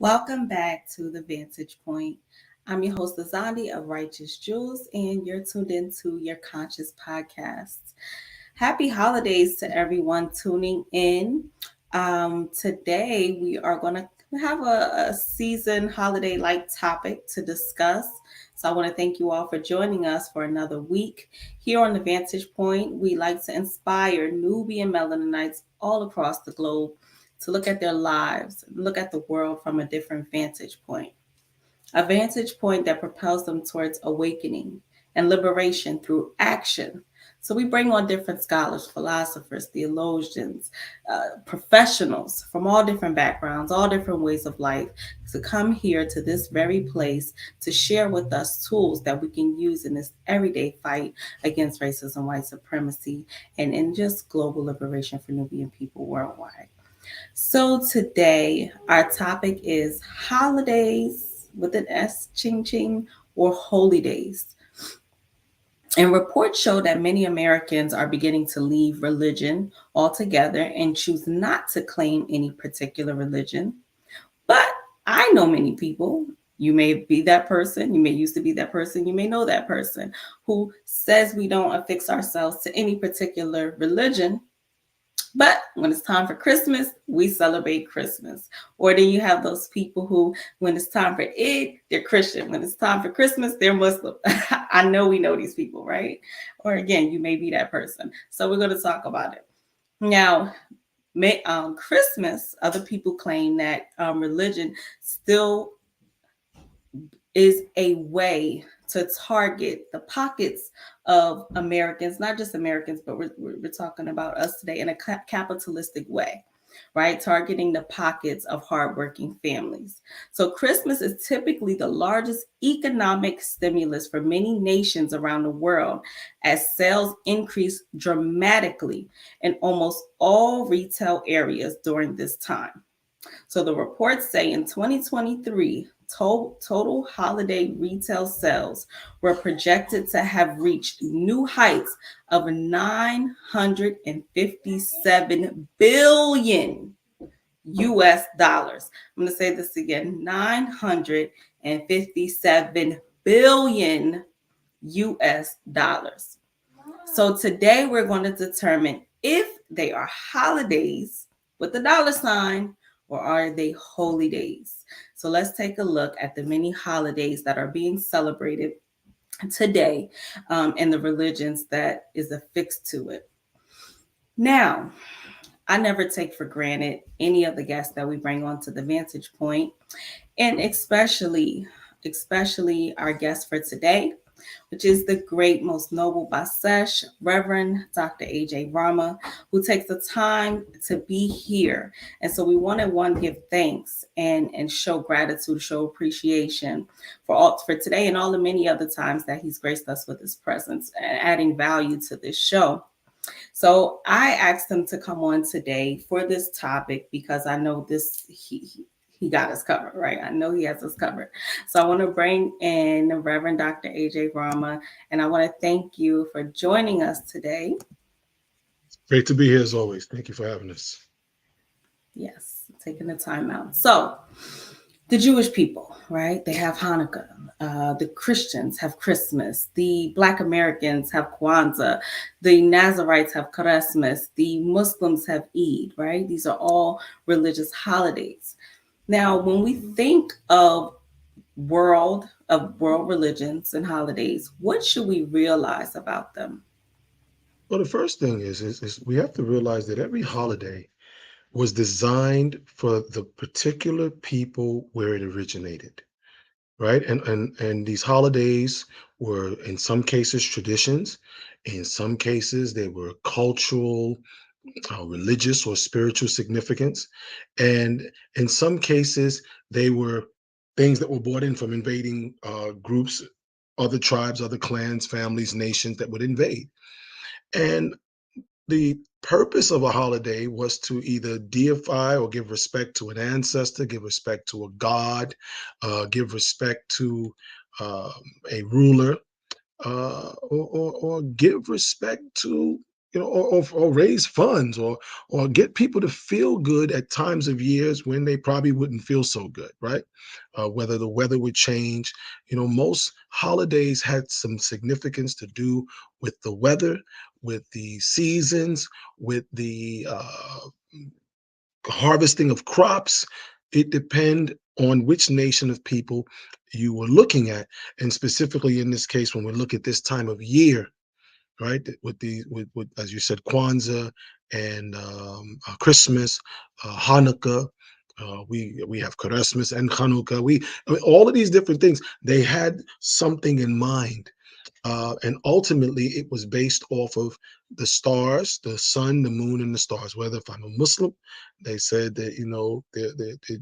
Welcome back to the Vantage Point. I'm your host, Azandi of Righteous Jewels, and you're tuned into your Conscious Podcast. Happy holidays to everyone tuning in. Today, we are going to have a season holiday like topic to discuss. So, I want to thank you all for joining us for another week. Here on the Vantage Point, we like to inspire Nubian Melaninites all across the globe to look at their lives, look at the world from a different vantage point, a vantage point that propels them towards awakening and liberation through action. So we bring on different scholars, philosophers, theologians, professionals from all different backgrounds, all different ways of life to come here to this very place to share with us tools that we can use in this everyday fight against racism, white supremacy, and in just global liberation for Nubian people worldwide. So today our topic is holidays with an S, ching ching, or holy days. And reports show that many Americans are beginning to leave religion altogether and choose not to claim any particular religion. But I know many people, you may be that person, you may used to be that person, you may know that person who says we don't affix ourselves to any particular religion, but when it's time for Christmas, we celebrate Christmas. Or then you have those people who, when it's time for Eid, they're Christian. When it's time for Christmas, they're Muslim. I know we know these people, right? Or again, you may be that person. So we're going to talk about it. Now, Christmas, other people claim that religion still is a way to target the pockets of Americans, not just Americans, but we're talking about us today in a capitalistic way, right? Targeting the pockets of hardworking families. So Christmas is typically the largest economic stimulus for many nations around the world as sales increase dramatically in almost all retail areas during this time. So the reports say in 2023, total holiday retail sales were projected to have reached new heights of 957 billion US dollars. I'm going to say this again, 957 billion US dollars. So today we're going to determine if they are holidays with the dollar sign or are they holy days. So let's take a look at the many holidays that are being celebrated today and the religions that is affixed to it. Now, I never take for granted any of the guests that we bring onto the Vantage Point, and especially our guest for today, which is the great, most noble Basesh, Reverend Dr. AJ Rama, who takes the time to be here. And so we want to give thanks and show gratitude, show appreciation for today and all the many other times that he's graced us with his presence and adding value to this show. So I asked him to come on today for this topic because I know he got us covered, right? I know he has us covered. So I want to bring in the Reverend Dr. AJ Rama, and I want to thank you for joining us today. Great to be here as always. Thank you for having us. Yes, taking the time out. So the Jewish people, right? They have Hanukkah. The Christians have Christmas. The Black Americans have Kwanzaa. The Nazarites have Christmas. The Muslims have Eid, right? These are all religious holidays. Now, when we think of world religions and holidays, what should we realize about them? Well, the first thing is we have to realize that every holiday was designed for the particular people where it originated, right? And these holidays were in some cases traditions, in some cases they were cultural, religious or spiritual significance, and in some cases they were things that were brought in from invading groups, other tribes, other clans, families, nations that would invade. And the purpose of a holiday was to either deify or give respect to an ancestor, give respect to a god, give respect to uh, a ruler, or give respect to or raise funds, or get people to feel good at times of years when they probably wouldn't feel so good, right? Whether the weather would change. Most holidays had some significance to do with the weather, with the seasons, with the harvesting of crops. It depend on which nation of people you were looking at, and specifically in this case, when we look at this time of year, right? With as you said, Kwanzaa and Christmas, Hanukkah. We have Christmas and Hanukkah. I mean, all of these different things. They had something in mind, and ultimately it was based off of the stars, the sun, the moon, and the stars. Whether if I'm a Muslim, they said that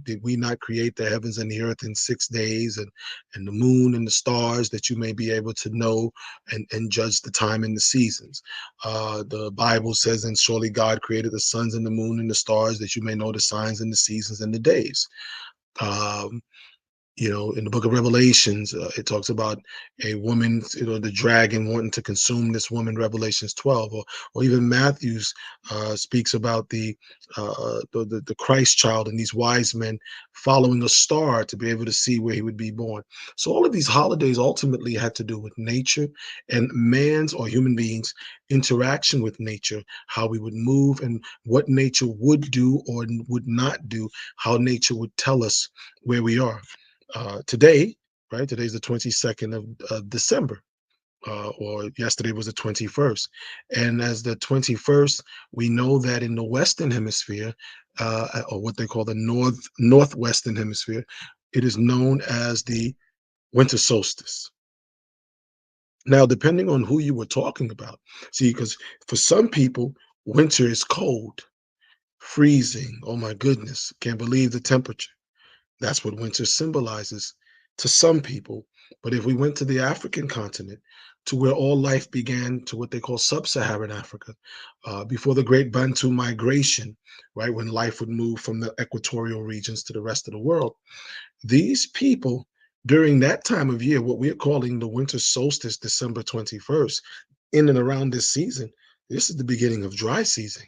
did we not create the heavens and the earth in 6 days, and the moon and the stars, that you may be able to know and judge the time and the seasons. The Bible says, and surely God created the suns and the moon and the stars, that you may know the signs and the seasons and the days. Um, in the book of Revelations, it talks about a woman, the dragon wanting to consume this woman, Revelations 12, or even Matthew's speaks about the Christ child and these wise men following a star to be able to see where he would be born. So all of these holidays ultimately had to do with nature and man's, or human beings, interaction with nature, how we would move and what nature would do or would not do, how nature would tell us where we are. Today, right? Today's the 22nd of December, or yesterday was the 21st. And as the 21st, we know that in the Western Hemisphere, or what they call the Northwestern Hemisphere, it is known as the winter solstice. Now, depending on who you were talking about, see, because for some people, winter is cold, freezing. Oh my goodness, can't believe the temperature. That's what winter symbolizes to some people. But if we went to the African continent, to where all life began, to what they call sub-Saharan Africa, before the Great Bantu migration, right, when life would move from the equatorial regions to the rest of the world, these people during that time of year, what we're calling the winter solstice, December 21st, in and around this season, this is the beginning of dry season.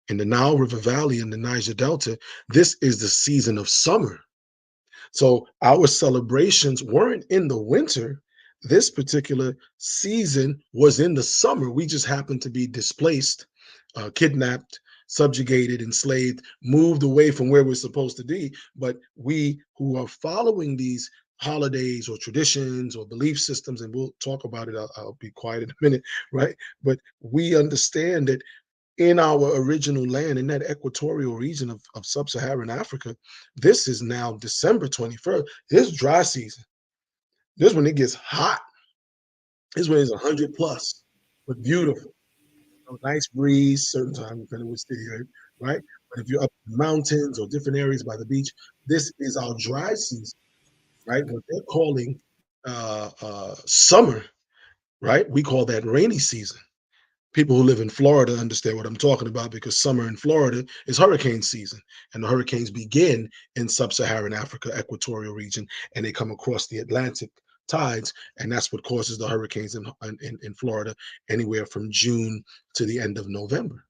In the Nile River Valley and the Niger Delta, this is the season of summer. So our celebrations weren't in the winter. This particular season was in the summer. We just happened to be displaced, kidnapped, subjugated, enslaved, moved away from where we're supposed to be. But we who are following these holidays or traditions or belief systems, and we'll talk about it, I'll be quiet in a minute, right? But we understand that in our original land, in that equatorial region of sub-Saharan Africa, this is now December 21st. This is dry season. This when it gets hot. This when it's 100 plus, but beautiful. Nice breeze, certain time, depending on which city you're in, right? But if you're up in the mountains or different areas by the beach, this is our dry season, right? What they're calling summer, right? We call that rainy season. People who live in Florida understand what I'm talking about, because summer in Florida is hurricane season, and the hurricanes begin in sub-Saharan Africa, equatorial region, and they come across the Atlantic tides, and that's what causes the hurricanes in Florida, anywhere from June to the end of November.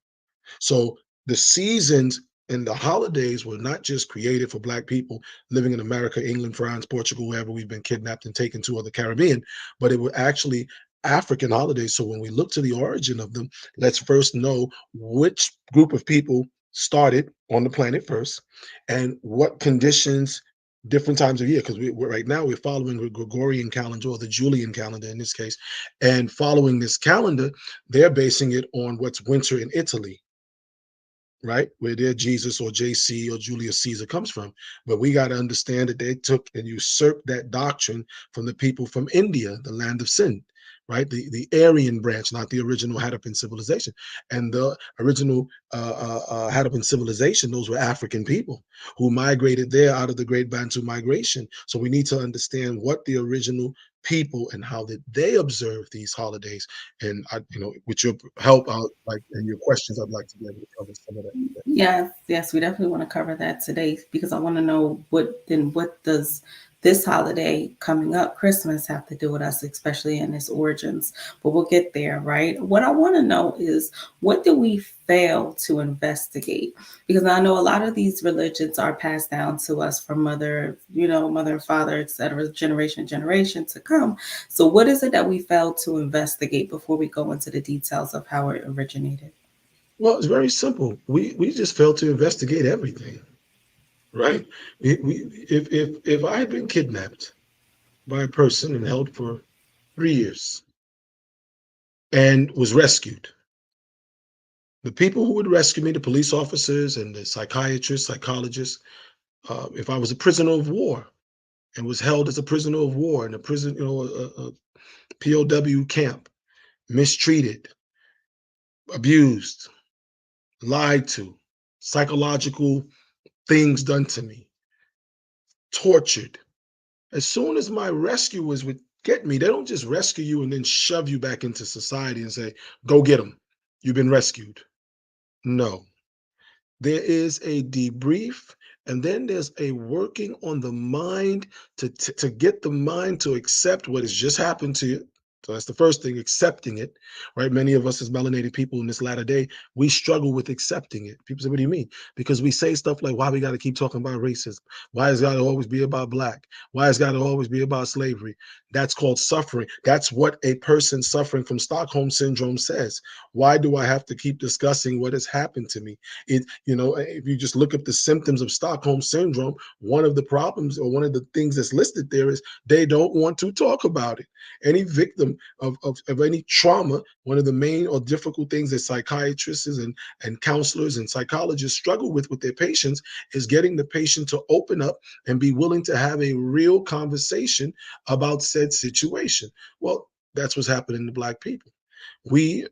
So the seasons and the holidays were not just created for Black people living in America, England, France, Portugal, wherever we've been kidnapped and taken to, or the Caribbean, but it were actually African holidays. So when we look to the origin of them, let's first know which group of people started on the planet first, and what conditions, different times of year, because right now we're following the Gregorian calendar, or the Julian calendar in this case, and following this calendar, they're basing it on what's winter in Italy, right? Where their Jesus or JC or Julius Caesar comes from. But we got to understand that they took and usurped that doctrine from the people from India, the land of sin, right? The Aryan branch, not the original Harappan civilization. And the original Harappan civilization, those were African people who migrated there out of the Great Bantu migration. So we need to understand what the original people and how did they observe these holidays. And with your help out, like, and your questions, I'd like to be able to cover some of that today. Yes, yes, we definitely want to cover that today because I want to know what does this holiday coming up, Christmas, have to do with us, especially in its origins. But we'll get there, right? What I want to know is, what do we fail to investigate? Because I know a lot of these religions are passed down to us from mother, mother and father, etc., generation to generation to come. So what is it that we fail to investigate before we go into the details of how it originated? Well, it's very simple. We just failed to investigate everything, right? If I had been kidnapped by a person and held for 3 years and was rescued, the people who would rescue me, the police officers and the psychiatrists, psychologists, if I was a prisoner of war and was held as a prisoner of war in a prison, a POW camp, mistreated, abused, lied to, psychological things done to me, tortured. As soon as my rescuers would get me, they don't just rescue you and then shove you back into society and say, go get them. You've been rescued. No, there is a debrief, and then there's a working on the mind to get the mind to accept what has just happened to you. So that's the first thing, accepting it, right? Many of us as melanated people in this latter day, we struggle with accepting it. People say, what do you mean? Because we say stuff like, why we got to keep talking about racism? Why has it got to always be about black? Why has it got to always be about slavery? That's called suffering. That's what a person suffering from Stockholm syndrome says. Why do I have to keep discussing what has happened to me? If you just look up the symptoms of Stockholm syndrome, one of the problems or one of the things that's listed there is they don't want to talk about it. Any victim of any trauma, one of the main or difficult things that psychiatrists and counselors and psychologists struggle with their patients is getting the patient to open up and be willing to have a real conversation about said situation. Well, that's what's happening to Black people. We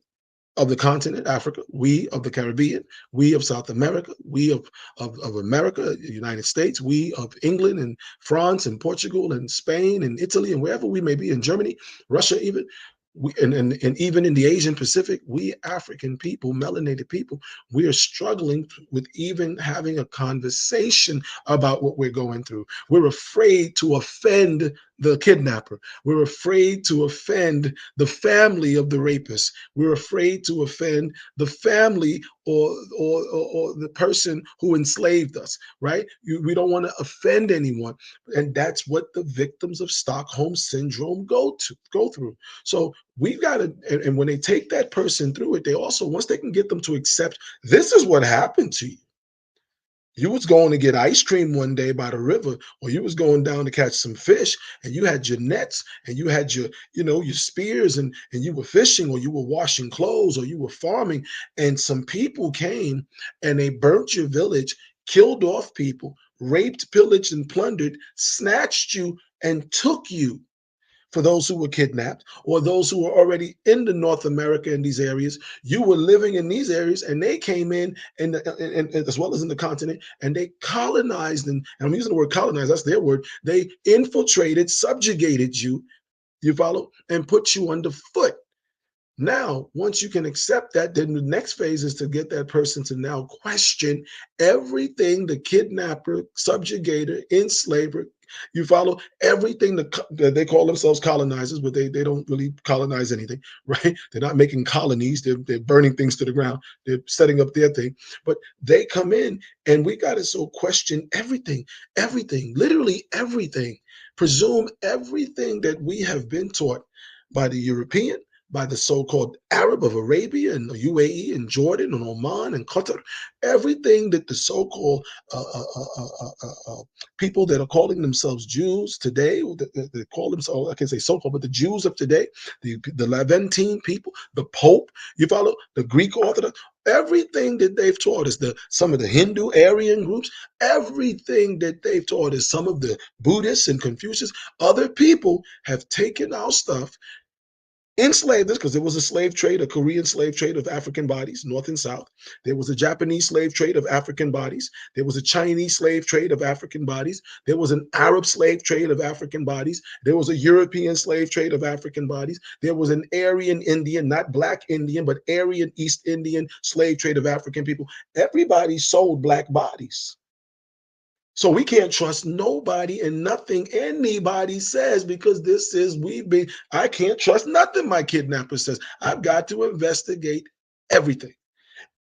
of the continent, Africa, we of the Caribbean, we of South America, we of America, the United States, we of England and France and Portugal and Spain and Italy and wherever we may be, in Germany, Russia even, and even in the Asian Pacific, we African people, melanated people, we are struggling with even having a conversation about what we're going through. We're afraid to offend the kidnapper. We're afraid to offend the family of the rapist. We're afraid to offend the family or the person who enslaved us, right? We don't want to offend anyone. And that's what the victims of Stockholm syndrome go through. So we've got to, and when they take that person through it, they also, once they can get them to accept, this is what happened to you. You was going to get ice cream one day by the river, or you was going down to catch some fish, and you had your nets and you had your spears, and you were fishing, or you were washing clothes, or you were farming, and some people came and they burnt your village, killed off people, raped, pillaged, and plundered, snatched you and took you, for those who were kidnapped or those who were already in the North America in these areas. You were living in these areas, and they came in, and as well as in the continent, and they colonized, and I'm using the word colonize, that's their word. They infiltrated, subjugated you, you follow, and put you underfoot. Now, once you can accept that, then the next phase is to get that person to now question everything the kidnapper, subjugator, enslaver, you follow, everything that they call themselves colonizers, but they don't really colonize anything, right? They're not making colonies. They're burning things to the ground. They're setting up their thing. But they come in, and we got to so question everything, literally everything. Presume everything that we have been taught by the European, by the so-called Arab of Arabia and the UAE and Jordan and Oman and Qatar, everything that the so-called people that are calling themselves Jews today, they call themselves, I can say so-called, but the Jews of today, the Levantine people, the Pope, you follow, the Greek Orthodox, everything that they've taught us, some of the Hindu Aryan groups, everything that they've taught us, some of the Buddhists and Confucius, other people have taken our stuff, enslaved us, because there was a slave trade, a Korean slave trade of African bodies, North and South. There was a Japanese slave trade of African bodies. There was a Chinese slave trade of African bodies. There was an Arab slave trade of African bodies. There was a European slave trade of African bodies. There was an Aryan Indian, not Black Indian, but Aryan East Indian slave trade of African people. Everybody sold Black bodies. So we can't trust nobody and nothing anybody says because this is we be. I can't trust nothing my kidnapper says. I've got to investigate everything.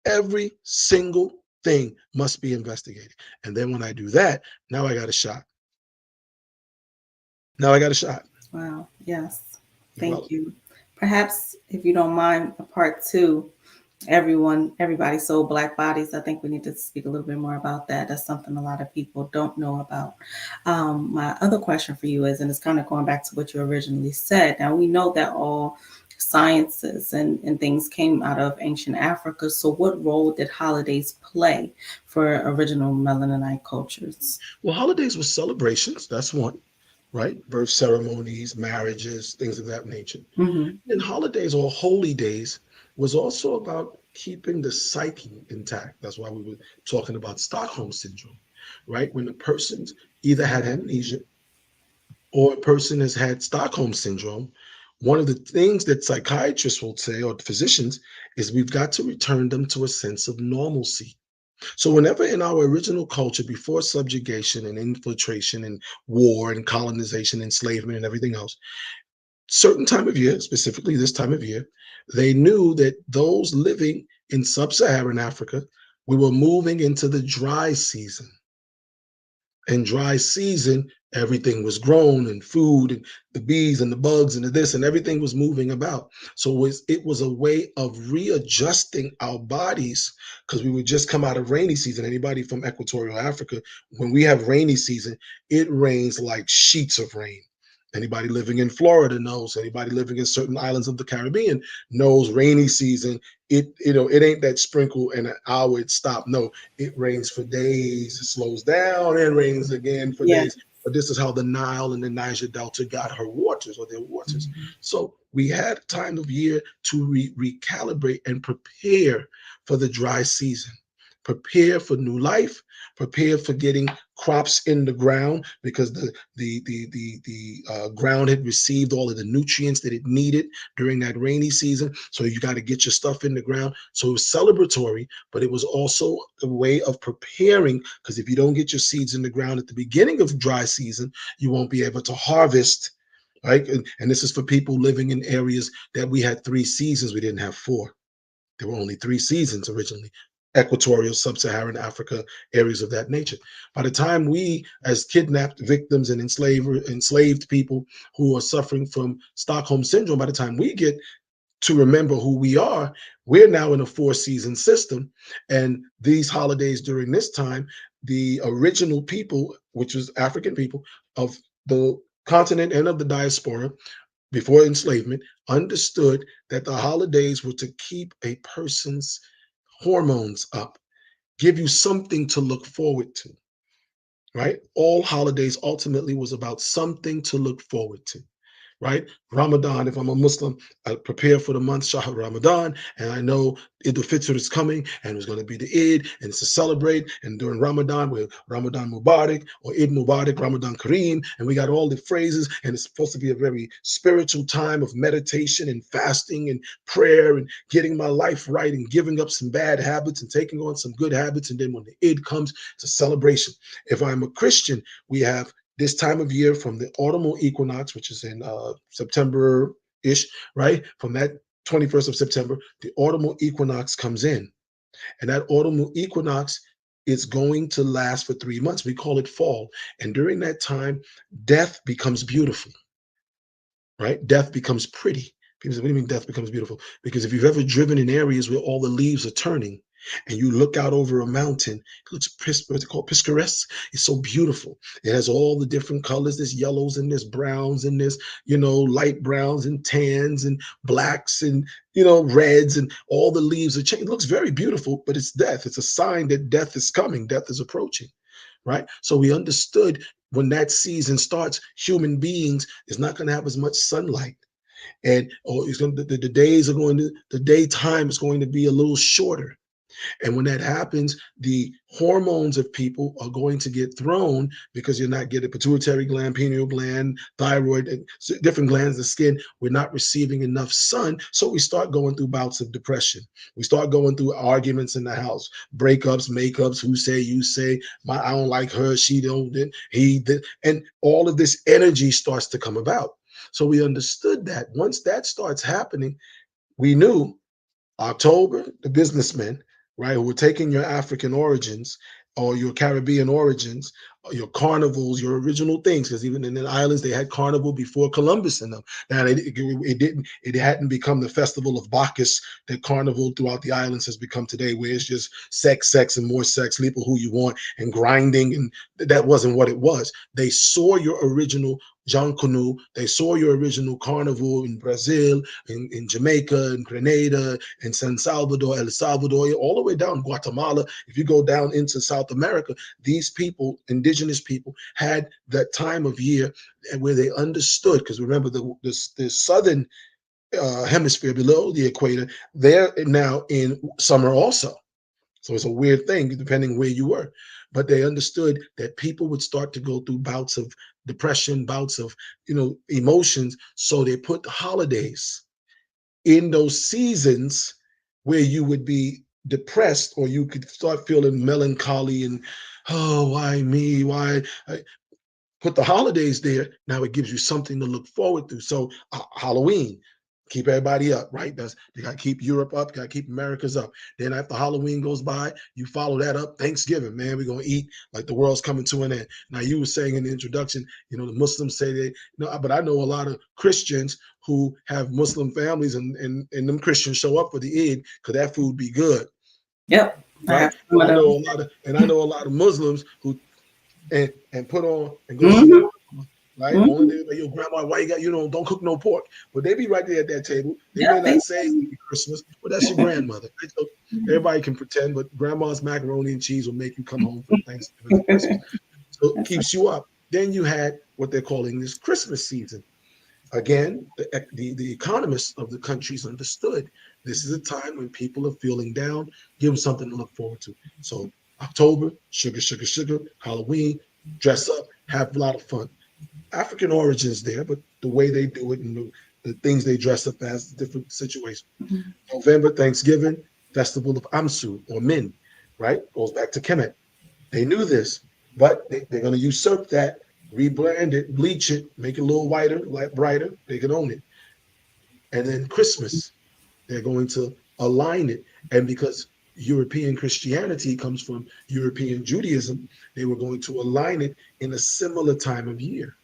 Every single thing must be investigated. And then when I do that, now I got a shot. Now I got a shot. Wow. Yes. Thank Well, you. Perhaps, if you don't mind, a part two. Everybody sold black bodies. I think we need to speak a little bit more about that. That's something a lot of people don't know about. My other question for you is, and it's kind of going back to what you originally said. Now we know that all sciences and things came out of ancient Africa. So what role did holidays play for original Melaninite cultures? well, holidays were celebrations. That's one, right? Birth ceremonies, marriages, things of that nature. Hmm. And holidays or holy days was also about keeping the psyche intact. That's why we were talking about Stockholm syndrome, right? When a person's either had amnesia or a person has had Stockholm syndrome, one of the things that psychiatrists will say or physicians is we've got to return them to a sense of normalcy. So, whenever in our original culture, before subjugation and infiltration and war and colonization, enslavement, and everything else, certain time of year, specifically this time of year, they knew that those living in sub Saharan Africa, we were moving into the dry season and dry season, everything was grown and food and the bees and the bugs and the this and everything was moving about. So it was a way of readjusting our bodies because we would just come out of rainy season. Anybody from equatorial Africa, when we have rainy season, it rains like sheets of rain. Anybody living in Florida knows. Anybody living in certain islands of the Caribbean knows rainy season. It ain't that sprinkle and an hour it stop. No, it rains for days, it slows down, and rains again for Yeah. days. But this is how the Nile and the Niger Delta got her waters or their waters. Mhm. So we had a time of year to recalibrate and prepare for the dry season, prepare for new life, prepare for getting crops in the ground because the ground had received all of the nutrients that it needed during that rainy season. So you got to get your stuff in the ground. So it was celebratory, but it was also a way of preparing because if you don't get your seeds in the ground at the beginning of dry season, you won't be able to harvest. Right. And this is for people living in areas that we had 3 seasons, we didn't have four. There were only 3 seasons originally, equatorial, sub Saharan Africa, areas of that nature. By the time we, as kidnapped victims and enslaved people who are suffering from Stockholm syndrome, by the time we get to remember who we are, we're now in a 4 season system. And these holidays during this time, the original people, which was African people of the continent and of the diaspora, before enslavement, understood that the holidays were to keep a person's hormones up, give you something to look forward to, right? All holidays ultimately was about something to look forward to, right? Ramadan, if I'm a Muslim, I prepare for the month Shah Ramadan, and I know Eid al-Fitr is coming, and it's going to be the Eid, and it's to celebrate. And during Ramadan, we're Ramadan Mubarak or Eid Mubarak, Ramadan Kareem, and we got all the phrases, and it's supposed to be a very spiritual time of meditation and fasting and prayer and getting my life right and giving up some bad habits and taking on some good habits. And then when the Eid comes, it's a celebration. If I'm a Christian, we have this time of year from the autumnal equinox, which is in September ish, right? From that 21st of September, the autumnal equinox comes in. And that autumnal equinox is going to last for 3 months. We call it fall. And during that time, death becomes beautiful, right? Death becomes pretty. People say, what do you mean death becomes beautiful? Because if you've ever driven in areas where all the leaves are turning and you look out over a mountain, it looks what's it called? Picturesque. It's so beautiful. It has all the different colors. There's yellows and there's browns and there's, light browns and tans and blacks and, reds and all the leaves are changing. It looks very beautiful, but it's death. It's a sign that death is coming, death is approaching, right? So we understood when that season starts, human beings is not going to have as much sunlight, and or it's going the days are going to the daytime is going to be a little shorter. And when that happens, the hormones of people are going to get thrown because you're not getting pituitary gland, pineal gland, thyroid, and different glands of the skin. We're not receiving enough sun. So we start going through bouts of depression. We start going through arguments in the house, breakups, makeups, who say, you say, I don't like her, she don't, he did. And all of this energy starts to come about. So we understood that once that starts happening, we knew October, the businessmen, right, who were taking your African origins or your Caribbean origins, or your carnivals, your original things, because even in the islands they had carnival before Columbus in them. Now it hadn't become the festival of Bacchus that carnival throughout the islands has become today, where it's just sex, sex, and more sex, sleep with who you want, and grinding, and that wasn't what it was. They saw your original Jean Canu, they saw your original carnival in Brazil, in Jamaica, in Grenada, in San Salvador, El Salvador, all the way down Guatemala. If you go down into South America, these people, indigenous people, had that time of year where they understood. Because remember, the southern hemisphere below the equator, they're now in summer also. So it's a weird thing depending where you were. But they understood that people would start to go through bouts of depression, bouts of emotions. So they put holidays in those seasons where you would be depressed, or you could start feeling melancholy and, oh, why me, why put the holidays there. Now it gives you something to look forward to. So Halloween, keep everybody up, right? That's, you got to keep Europe up, got to keep America's up. Then after Halloween goes by, you follow that up. Thanksgiving, man, we're gonna eat like the world's coming to an end. Now you were saying in the introduction, the Muslims say they, but I know a lot of Christians who have Muslim families, and them Christians show up for the Eid because that food be good, Yep, I right? have some of those. I know a lot of Muslims who and put on and go see their Hmm. grandma, right? Only Hmm. thing like, your grandma, why you got, don't cook no pork. But they be right there at that table. They may Yep, they not say Happy Christmas, but that's your grandmother. Right? So everybody can pretend, but grandma's macaroni and cheese will make you come home for Thanksgiving and Christmas. So it That's right. keeps you up. Then you had what they're calling this Christmas season. Again, the economists of the countries understood this is a time when people are feeling down, give them something to look forward to. So October, sugar, sugar, sugar, Halloween, dress up, have a lot of fun. African origins there, but the way they do it and the things they dress up as, different situations. Mhm. November, Thanksgiving, Festival of Amsu or Min, right? Goes back to Kemet. They knew this, but they're going to usurp that, rebrand it, bleach it, make it a little whiter, like brighter. They can own it. And then Christmas, they're going to align it. And because European Christianity comes from European Judaism, they were going to align it in a similar time of year.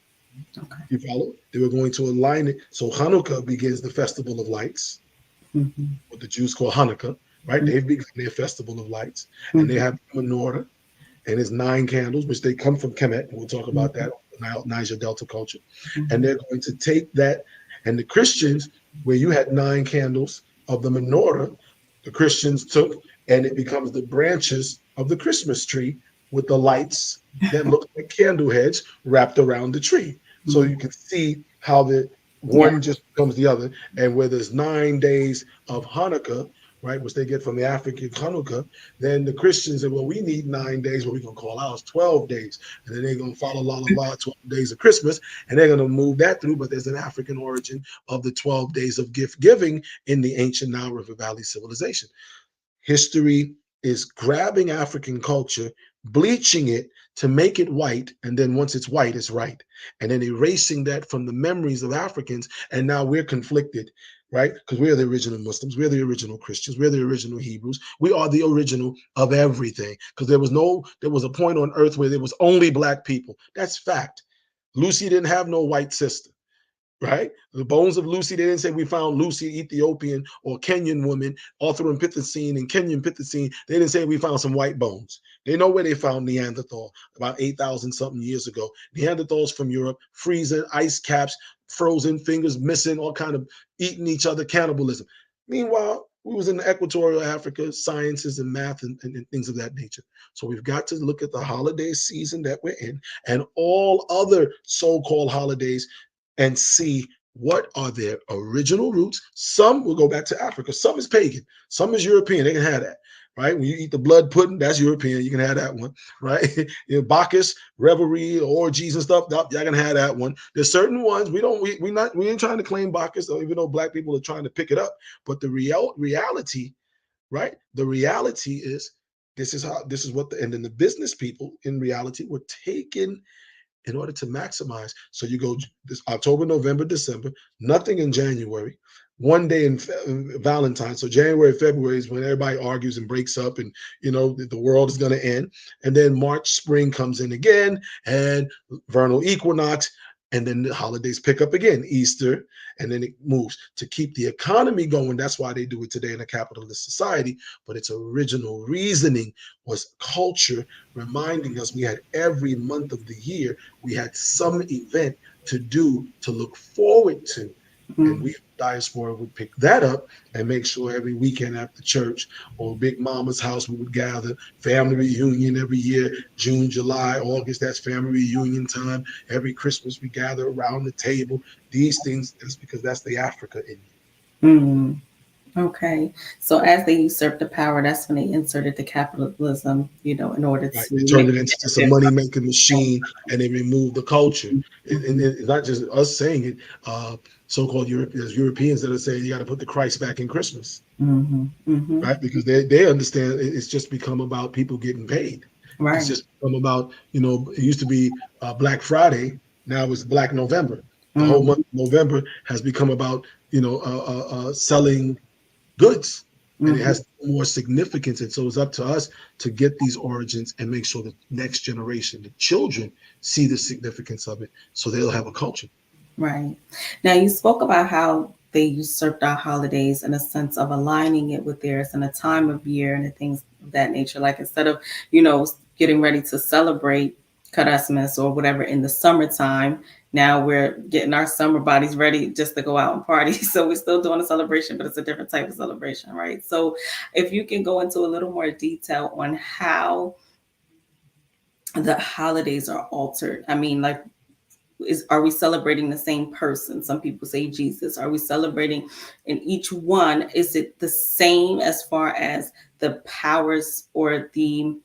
Okay. You follow? They were going to align it. So Hanukkah begins the festival of lights, Mhm. what the Jews call Hanukkah, right? They've begun their festival of lights, and they Mhm. have the menorah, and it's 9 candles, which they come from Kemet. And we'll talk about Mhm. that, Niger Delta culture. And Mhm. they're going to take that, and the Christians, where you had 9 candles of the menorah, the Christians took, and it becomes the branches of the Christmas tree with the lights that look like candle heads wrapped around the tree. So Mhm. you can see how the Yeah. one just becomes the other. And where there's 9 days of Hanukkah, right, which they get from the African Hanukkah, then the Christians say, well, we need 9 days, what we're going to call ours 12 days. And then they're going to follow lullaby 12 days of Christmas, and they're going to move that through. But there's an African origin of the 12 days of gift giving in the ancient Nile River Valley civilization. History is grabbing African culture, bleaching it to make it white, and then once it's white, it's right. And then erasing that from the memories of Africans, and now we're conflicted, right? Because we're the original Muslims, we're the original Christians, we're the original Hebrews, we are the original of everything. Because there was a point on earth where there was only black people. That's fact. Lucy didn't have no white sister, right? The bones of Lucy, they didn't say we found Lucy, Ethiopian or Kenyan woman, Authorempithecine and Kenyan Pithecine. They didn't say we found some white bones. They know where they found Neanderthal about 8,000 something years ago. Neanderthals from Europe, freezing, ice caps, frozen fingers, missing, all kind of eating each other, cannibalism. Meanwhile, we was in the equatorial Africa, sciences and math and things of that nature. So we've got to look at the holiday season that we're in and all other so-called holidays and see what are their original roots. Some will go back to Africa. Some is pagan. Some is European. They can have that. right? When you eat the blood pudding, that's European. You can have that one, right? Bacchus, revelry, orgies and stuff. Y'all can have that one. There's certain ones we ain't trying to claim Bacchus, even though black people are trying to pick it up. But the reality, right? The reality is this is what and then the business people in reality were taking in order to maximize. So you go this October, November, December, nothing in January, one day in Valentine's. So January, February is when everybody argues and breaks up, and the world is going to end. And then March, spring comes in again, and vernal equinox. And then the holidays pick up again, Easter, and then it moves to keep the economy going. That's why they do it today in a capitalist society. But its original reasoning was culture, reminding us we had every month of the year we had some event to do to look forward to. And we diaspora would pick that up and make sure every weekend after church or Big Mama's house we would gather. Family reunion every year, June, July, August, that's family reunion time. Every Christmas we gather around the table. These things, that's because that's the Africa in you. Mm. Okay. So as they usurped the power, that's when they inserted the capitalism, in order Right. to They make turned it into just a it money making machine and they removed the culture. And different. it's not just us saying it, so-called Europeans, Europeans that are saying you got to put the Christ back in Christmas, Hmm. Hmm. right? Because they understand it's just become about people getting paid. It's Right. just become about, it used to be Black Friday, now it's Black November. The whole Hmm. month of November has become about, selling goods, and it Hmm. has more significance. And so it's up to us to get these origins and make sure the next generation, the children, see the significance of it so they'll have a culture. Right. Now, you spoke about how they usurped our holidays in a sense of aligning it with theirs and a time of year and the things of that nature. Like instead of, you know, getting ready to celebrate Christmas or whatever in the summertime, now we're getting our summer bodies ready just to go out and party. So we're still doing a celebration, but it's a different type of celebration, right? So if you can go into a little more detail on how the holidays are altered. I mean, like, are we celebrating the same person? Some people say Jesus. Are we celebrating in each one? Is it the same as far as the powers or the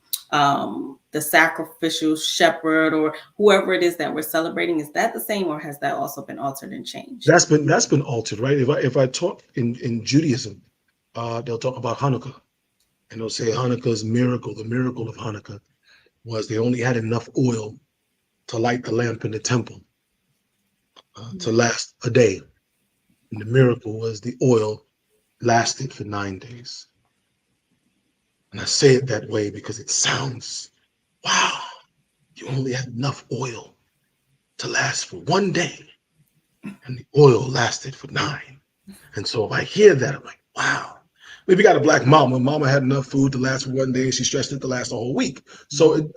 sacrificial shepherd or whoever it is that we're celebrating? Is that the same, or has that also been altered and changed? That's been altered, right? If I talk in Judaism, they'll talk about Hanukkah, and they'll say Hanukkah's miracle, the miracle of Hanukkah, was they only had enough oil to light the lamp in the temple to last a day. And the miracle was the oil lasted for 9 days. And I say it that way because it sounds, wow, you only had enough oil to last for one day, and the oil lasted for nine. And so if I hear that, I'm like, wow. Maybe got a black mama. Mama had enough food to last for one day, and she stretched it to last a whole week. So it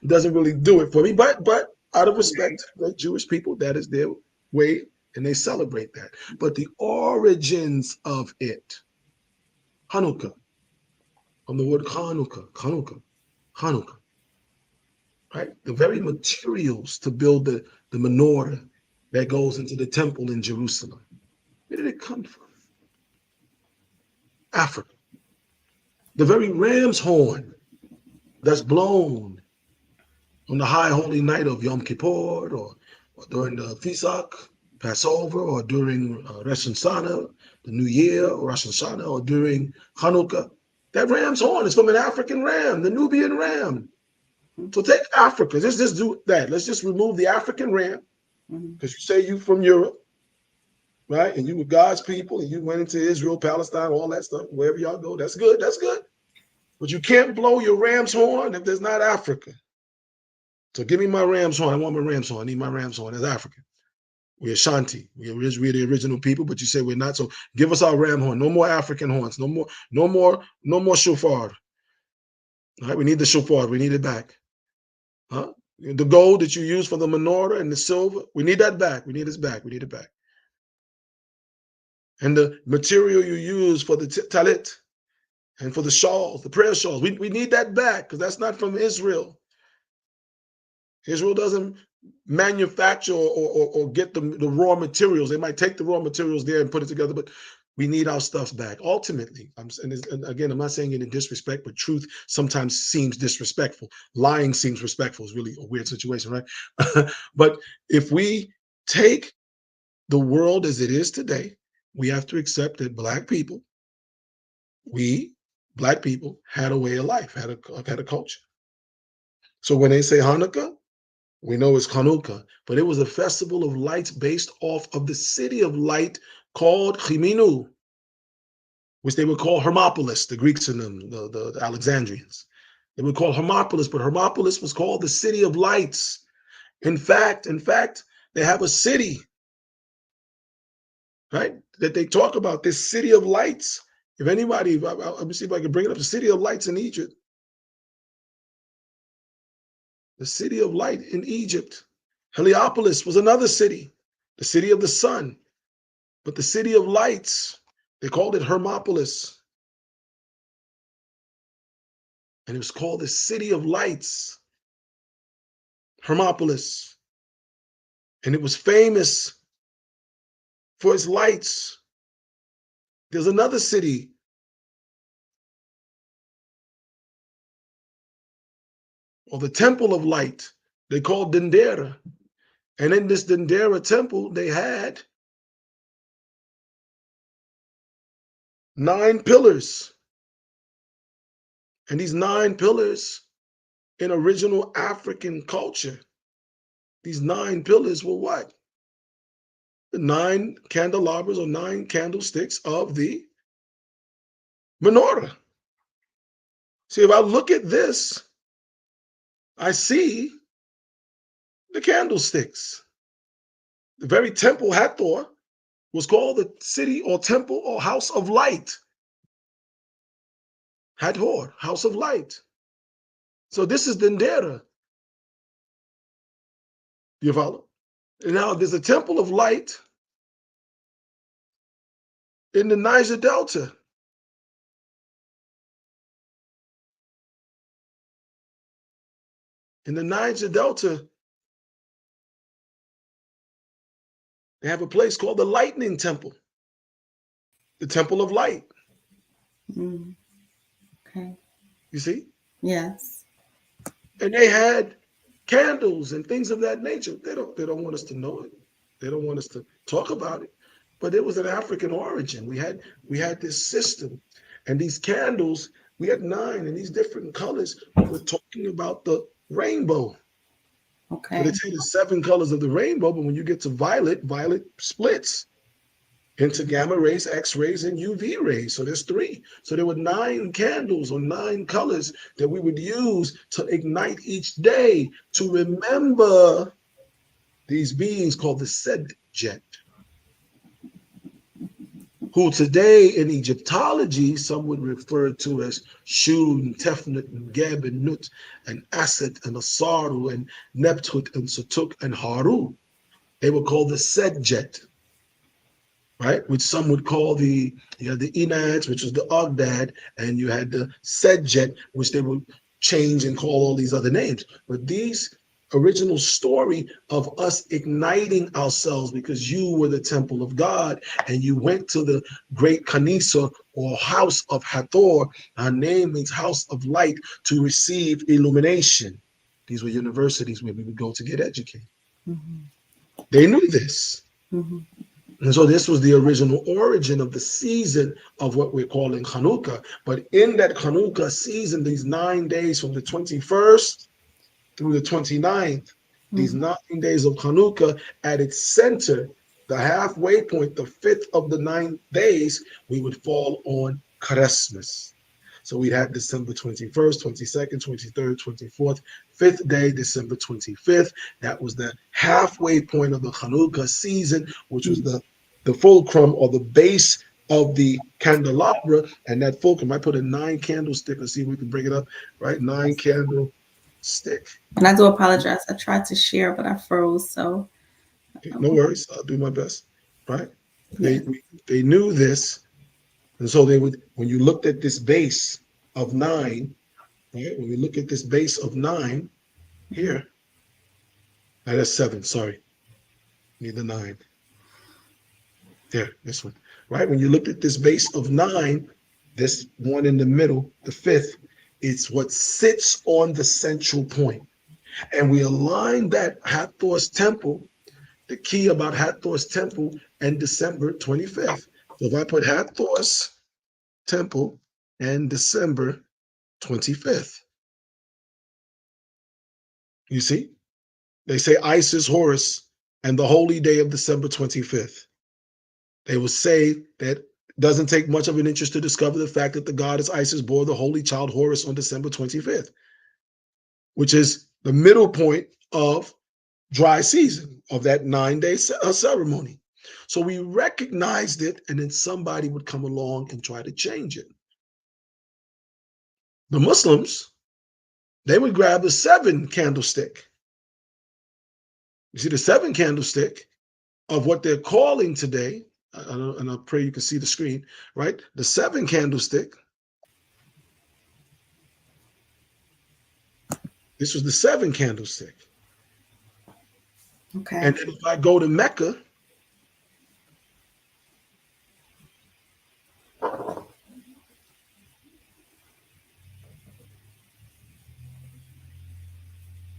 doesn't really do it for me. But out of respect to the Jewish people, that is their way, and they celebrate that. But the origins of it, Hanukkah, from the word Hanukkah, right? The very materials to build the menorah that goes into the temple in Jerusalem. Where did it come from? Africa. The very ram's horn that's blown on the high holy night of Yom Kippur, or during the Pesach, Passover, or during Rosh Hashanah, the New Year, or Rosh Hashanah, or during Hanukkah. That ram's horn is from an African ram, the Nubian ram. So take Africa. Let's just do that. Let's just remove the African ram, Mhm. because you say you from Europe, right? And you were God's people, and you went into Israel, Palestine, all that stuff, wherever y'all go. That's good. That's good. But you can't blow your ram's horn if there's not Africa. So give me my ram's horn. I want my ram's horn. I need my ram's horn. That's African. We're Ashanti. We're the original people, but you say we're not. So give us our ram horn. No more African horns. No more, no more, no more shofar. All right, we need the shofar. We need it back. Huh? The gold that you use for the menorah and the silver, we need that back. We need this back. We need it back. And the material you use for the talit and for the shawls, the prayer shawls, we need that back, because that's not from Israel. Israel doesn't manufacture or get the raw materials. They might take the raw materials there and put it together, but We need our stuff back. Ultimately, and again, I'm not saying it in disrespect, but truth sometimes seems disrespectful. Lying seems respectful. It's really a weird situation, right? But if we take the world as it is today, we have to accept that we, black people, had a way of life, had a culture. So when they say Hanukkah, we know it's Hanukkah, but it was a festival of lights based off of the city of light called Chiminu, which they would call Hermopolis, the Greeks and the Alexandrians. They would call Hermopolis, but Hermopolis was called the city of lights. In fact, they have a city, right, that they talk about, this city of lights. If anybody, let me see if I can bring it up, the city of lights in Egypt, the city of light in Egypt. Heliopolis was another city, the city of the sun, but the city of lights, they called it Hermopolis, and it was called the city of lights, Hermopolis, and it was famous for its lights. There's another city, or the Temple of Light, they called Dendera, and in this Dendera temple, they had 9 pillars, and these 9 pillars in original African culture, these 9 pillars were what? The 9 candelabras or 9 candlesticks of the menorah. See, if I look at this, I see the candlesticks. The very temple Hathor was called the city or temple or house of light. Hathor, house of light. So this is Dendera. You follow? And now there's a temple of light in the Niger Delta. In the Niger Delta, they have a place called the Lightning Temple, the Temple of Light. Mm, okay. You see? Yes. And they had candles and things of that nature. They don't want us to know it. They don't want us to talk about it. But it was an African origin. We had this system. And these candles, we had 9 in these different colors. We're talking about the rainbow. So they Okay. say the 7 colors of the rainbow, but when you get to violet, violet splits into gamma rays, X rays, and UV rays. So there's 3. So there were 9 candles or 9 colors that we would use to ignite each day to remember these beings called the Sedjet, who today in Egyptology some would refer to as Shun, Tefnut, and Geb, and Nut, and Aset, and Asaru, and Neptut, and Sutuk, and Haru. They were called the Sedjet, right? Which some would call you had the Enads, which was the Ogdad, and you had the Sedjet, which they would change and call all these other names. But these original story of us igniting ourselves because you were the temple of God and you went to the great Kanisa or house of Hathor, our name means house of light, to receive illumination. These were universities where we would go to get educated. Mm-hmm. They knew this. Mm-hmm. And so this was the original origin of the season of what we're calling Hanukkah. But in that Hanukkah season, these 9 days from the 21st through the 29th, these Mm-hmm. 9 days of Hanukkah, at its center, the halfway point, the fifth of the 9 days, we would fall on Christmas. So we had December 21st, 22nd, 23rd, 24th, fifth day, December 25th. That was the halfway point of the Hanukkah season, which was the fulcrum or the base of the candelabra. And that fulcrum, I put a 9 candlestick. Let's see if we can bring it up, right? 9 candlestick. And I do apologize. I tried to share, but I froze. So, Okay, no worries. I'll do my best, right? They yes. they knew this, and so they would. When you looked at this base of 9, right? When we look at this base of 9 Mm-hmm. here, that's 7. Sorry, need the 9 there. This one, right? When you look at this base of 9, this one in the middle, the fifth, it's what sits on the central point. And we align that Hathor's temple, the key about Hathor's temple, and December 25th. So if I put Hathor's temple and December 25th, you see, they say Isis, Horus, and the holy day of December 25th. They will say that it doesn't take much of an interest to discover the fact that the goddess Isis bore the holy child Horus on December 25th, which is the middle point of dry season of that 9-day ceremony. So we recognized it, and then somebody would come along and try to change it. The Muslims, they would grab the 7 candlestick. You see, the 7 candlestick of what they're calling today, and I pray you can see the screen, right? The 7 candlestick, this was the 7 candlestick. Okay. And then if I go to Mecca,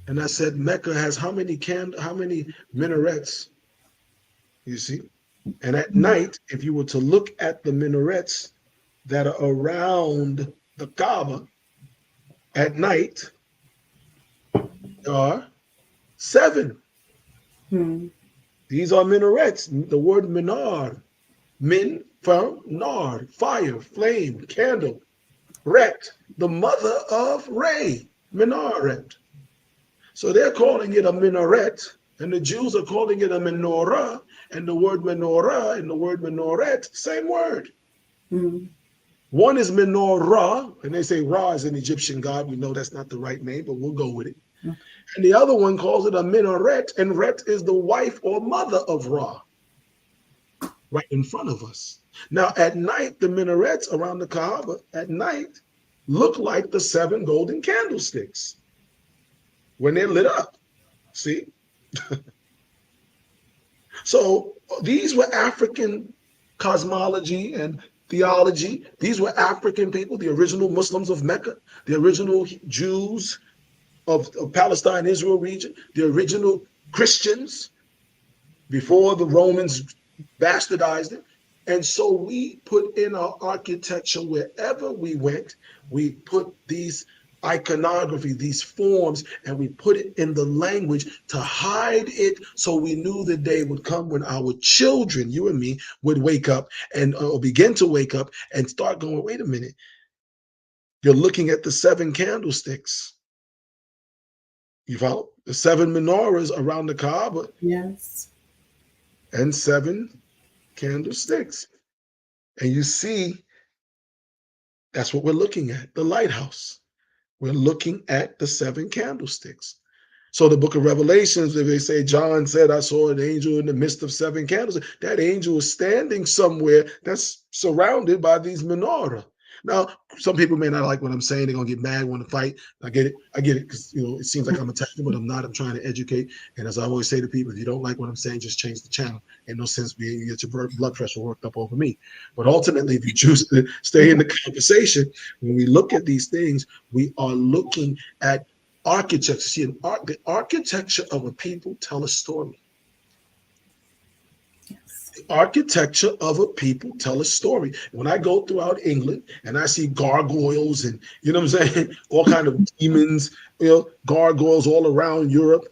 and I said Mecca has how many minarets, you see? And at night, if you were to look at the minarets that are around the Kaaba at night, there are 7. Hmm. These are minarets. The word minar, min from nar, fire, flame, candle, ret, the mother of ray, minaret. So they're calling it a minaret, and the Jews are calling it a menorah, and the word menorah and the word minaret, same word. Hmm. One is menorah, and they say Ra is an Egyptian god. We know that's not the right name, but we'll go with it. And the other one calls it a minaret, and Ret is the wife or mother of Ra, right in front of us. Now, at night, the minarets around the Kaaba at night look like the 7 golden candlesticks when they're lit up. See? So these were African cosmology and theology. These were African people, the original Muslims of Mecca, the original Jews of Palestine, Israel region, the original Christians before the Romans bastardized it. And so we put in our architecture wherever we went, we put these iconography, these forms, and we put it in the language to hide it so we knew the day would come when our children, you and me, would wake up and or begin to wake up and start going, wait a minute, you're looking at the 7 candlesticks. You follow? The 7 menorahs around the Kaaba Yes. and 7 candlesticks. And you see, that's what we're looking at, the lighthouse. We're looking at the 7 candlesticks. So the book of Revelations, if they say John said, I saw an angel in the midst of 7 candles, that angel is standing somewhere that's surrounded by these menorah. Now, some people may not like what I'm saying. They're gonna get mad, want to fight. I get it. I get it because it seems like I'm attacking, but I'm not. I'm trying to educate. And as I always say to people, if you don't like what I'm saying, just change the channel. Ain't no sense being you get your blood pressure worked up over me. But ultimately, if you choose to stay in the conversation, when we look at these things, we are looking at architecture. See, the architecture of a people tell a story. Yes. The architecture of a people tell a story. When I go throughout England and I see gargoyles and you know what I'm saying, all kind of demons, gargoyles all around Europe,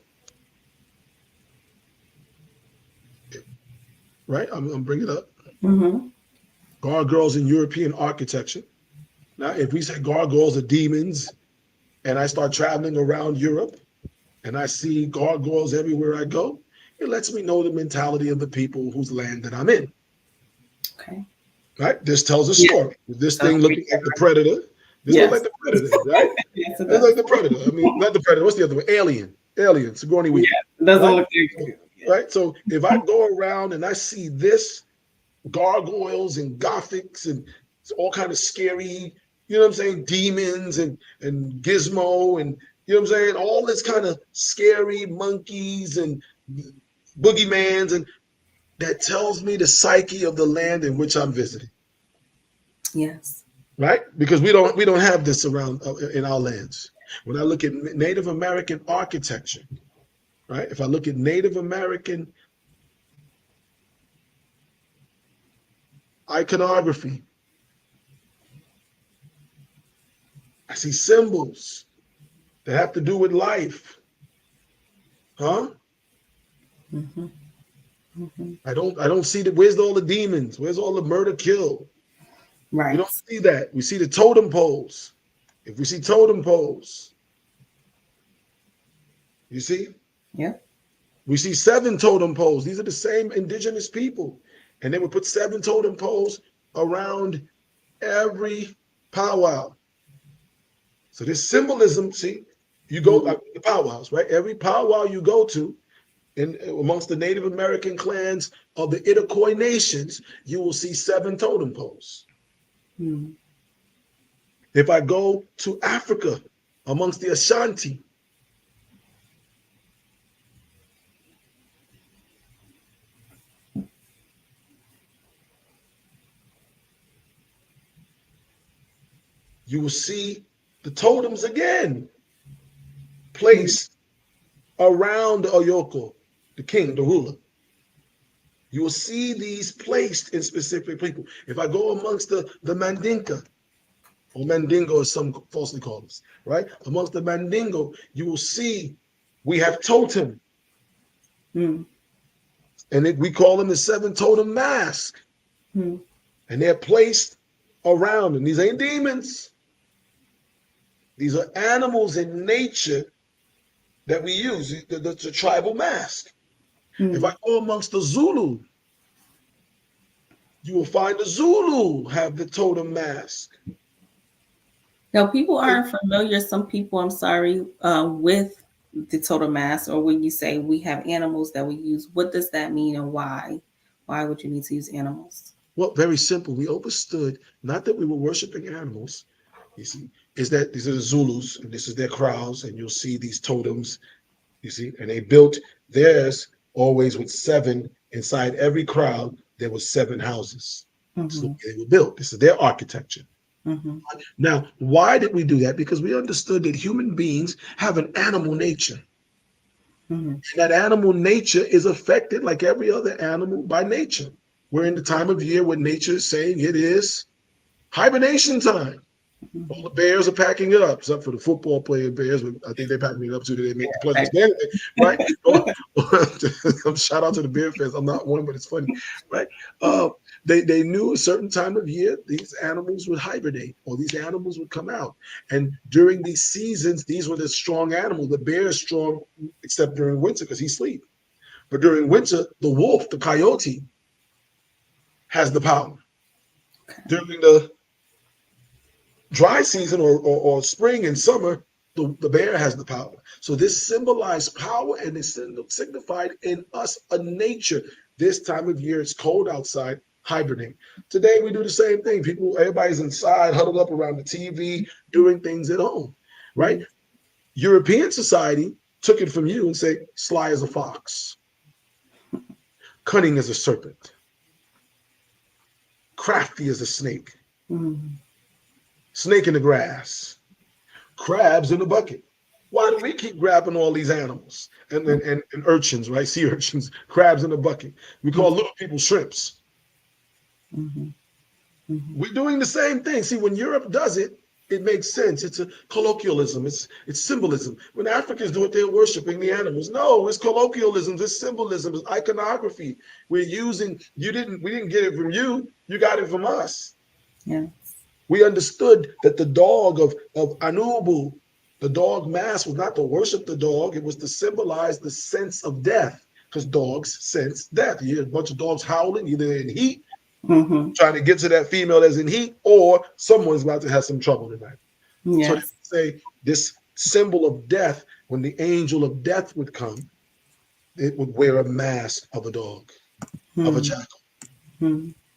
right? I'm bringing it up. Mm-hmm. Gargoyles in European architecture. Now, if we say gargoyles are demons, and I start traveling around Europe and I see gargoyles everywhere I go, it lets me know the mentality of the people whose land that I'm in. Okay. Right? This tells a Yeah. story. This So thing looking like the predator. This looks yes. like the predator, right? Yes, it This looks does. like the predator. I mean, not the predator. What's the other one? Alien. Alien. Sigourney Yeah. Weaver. It doesn't Right? look So, like yeah. right. So if I go around and I see this gargoyles and gothics and all kind of scary, you know what I'm saying, demons and gizmo and you know what I'm saying, all this kind of scary monkeys and boogeymans and that tells me the psyche of the land in which I'm visiting, Yes. right? Because we don't have this around in our lands. When I look at Native American architecture, right? If I look at Native American iconography, I see symbols that have to do with life, huh? Hmm. Hmm. I don't see the where's all the demons? Where's all the murder kill? We Right. don't see that. We see the totem poles. If we see totem poles, you see, Yep. we see 7 totem poles. These are the same indigenous people. And they would put 7 totem poles around every powwow. So this symbolism, see, you go Mm. the powwows, right? Every powwow you go to, in amongst the Native American clans of the Iroquois nations, you will see 7 totem poles. Mm. If I go to Africa, amongst the Ashanti, you will see the totems again Mm. placed around the Oyoko, the king, the ruler. You will see these placed in specific people. If I go amongst the Mandinka, or Mandingo, as some falsely call us, right? Amongst the Mandingo, you will see we have totem, Mm. and we call them the 7 totem mask, Mm. and they're placed around. And these ain't demons; these are animals in nature that we use. The tribal mask. If I Mm. go amongst the Zulu, you will find the Zulu have the totem mask. Now, people aren't familiar. Some people, I'm sorry, with the totem mask, or when you say we have animals that we use, what does that mean and why? Why would you need to use animals? Well, very simple. We understood not that we were worshiping animals, you see, is that these are the Zulus, and this is their crowds, and you'll see these totems, you see, and they built theirs always with 7 inside every crowd. There was 7 houses. This is the Mm-hmm. way they were built. This is their architecture. Mm-hmm. Now, why did we do that? Because we understood that human beings have an animal nature. Mm-hmm. And that animal nature is affected like every other animal by nature. We're in the time of year when nature is saying it is hibernation time. All Mm-hmm. the Bears are packing it up, except for the football player Bears. But I think they're packing it up too. They make the pleasant Right. standing, right? Shout out to the Bear fans. I'm not one, but it's funny, right? Uh, they knew a certain time of year these animals would hibernate, or these animals would come out. And during these seasons, these were the strong animals. The bear is strong, except during winter because he sleeps. But during winter, the wolf, the coyote, has the power. Okay. During the dry season or spring and summer, the bear has the power. So this symbolized power and it signified in us a nature. This time of year, it's cold outside, hibernate. Today, we do the same thing. Everybody's inside, huddled up around the TV, doing things at home, right? Mm-hmm. European society took it from you and say, sly as a fox, cunning as a serpent, crafty as a snake, Mm-hmm. snake in the grass, crabs in the bucket. Why do we keep grabbing all these animals and urchins, right? Sea urchins, crabs in the bucket. We call little people shrimps. Mm-hmm. Mm-hmm. We're doing the same thing. See, when Europe does it, it makes sense. It's a colloquialism. It's symbolism. When Africans do it, they're worshiping the animals. No, it's colloquialism. It's symbolism. It's iconography. We're using. We didn't get it from you. You got it from us. Yeah. We understood that the dog of Anubu, the dog mask was not to worship the dog, it was to symbolize the sense of death, because dogs sense death. You hear a bunch of dogs howling, either in heat, Mm-hmm. trying to get to that female that's in heat, or someone's about to have some trouble tonight. So they Yes. say this symbol of death, when the angel of death would come, it would wear a mask of a dog, of a Mm-hmm. jackal.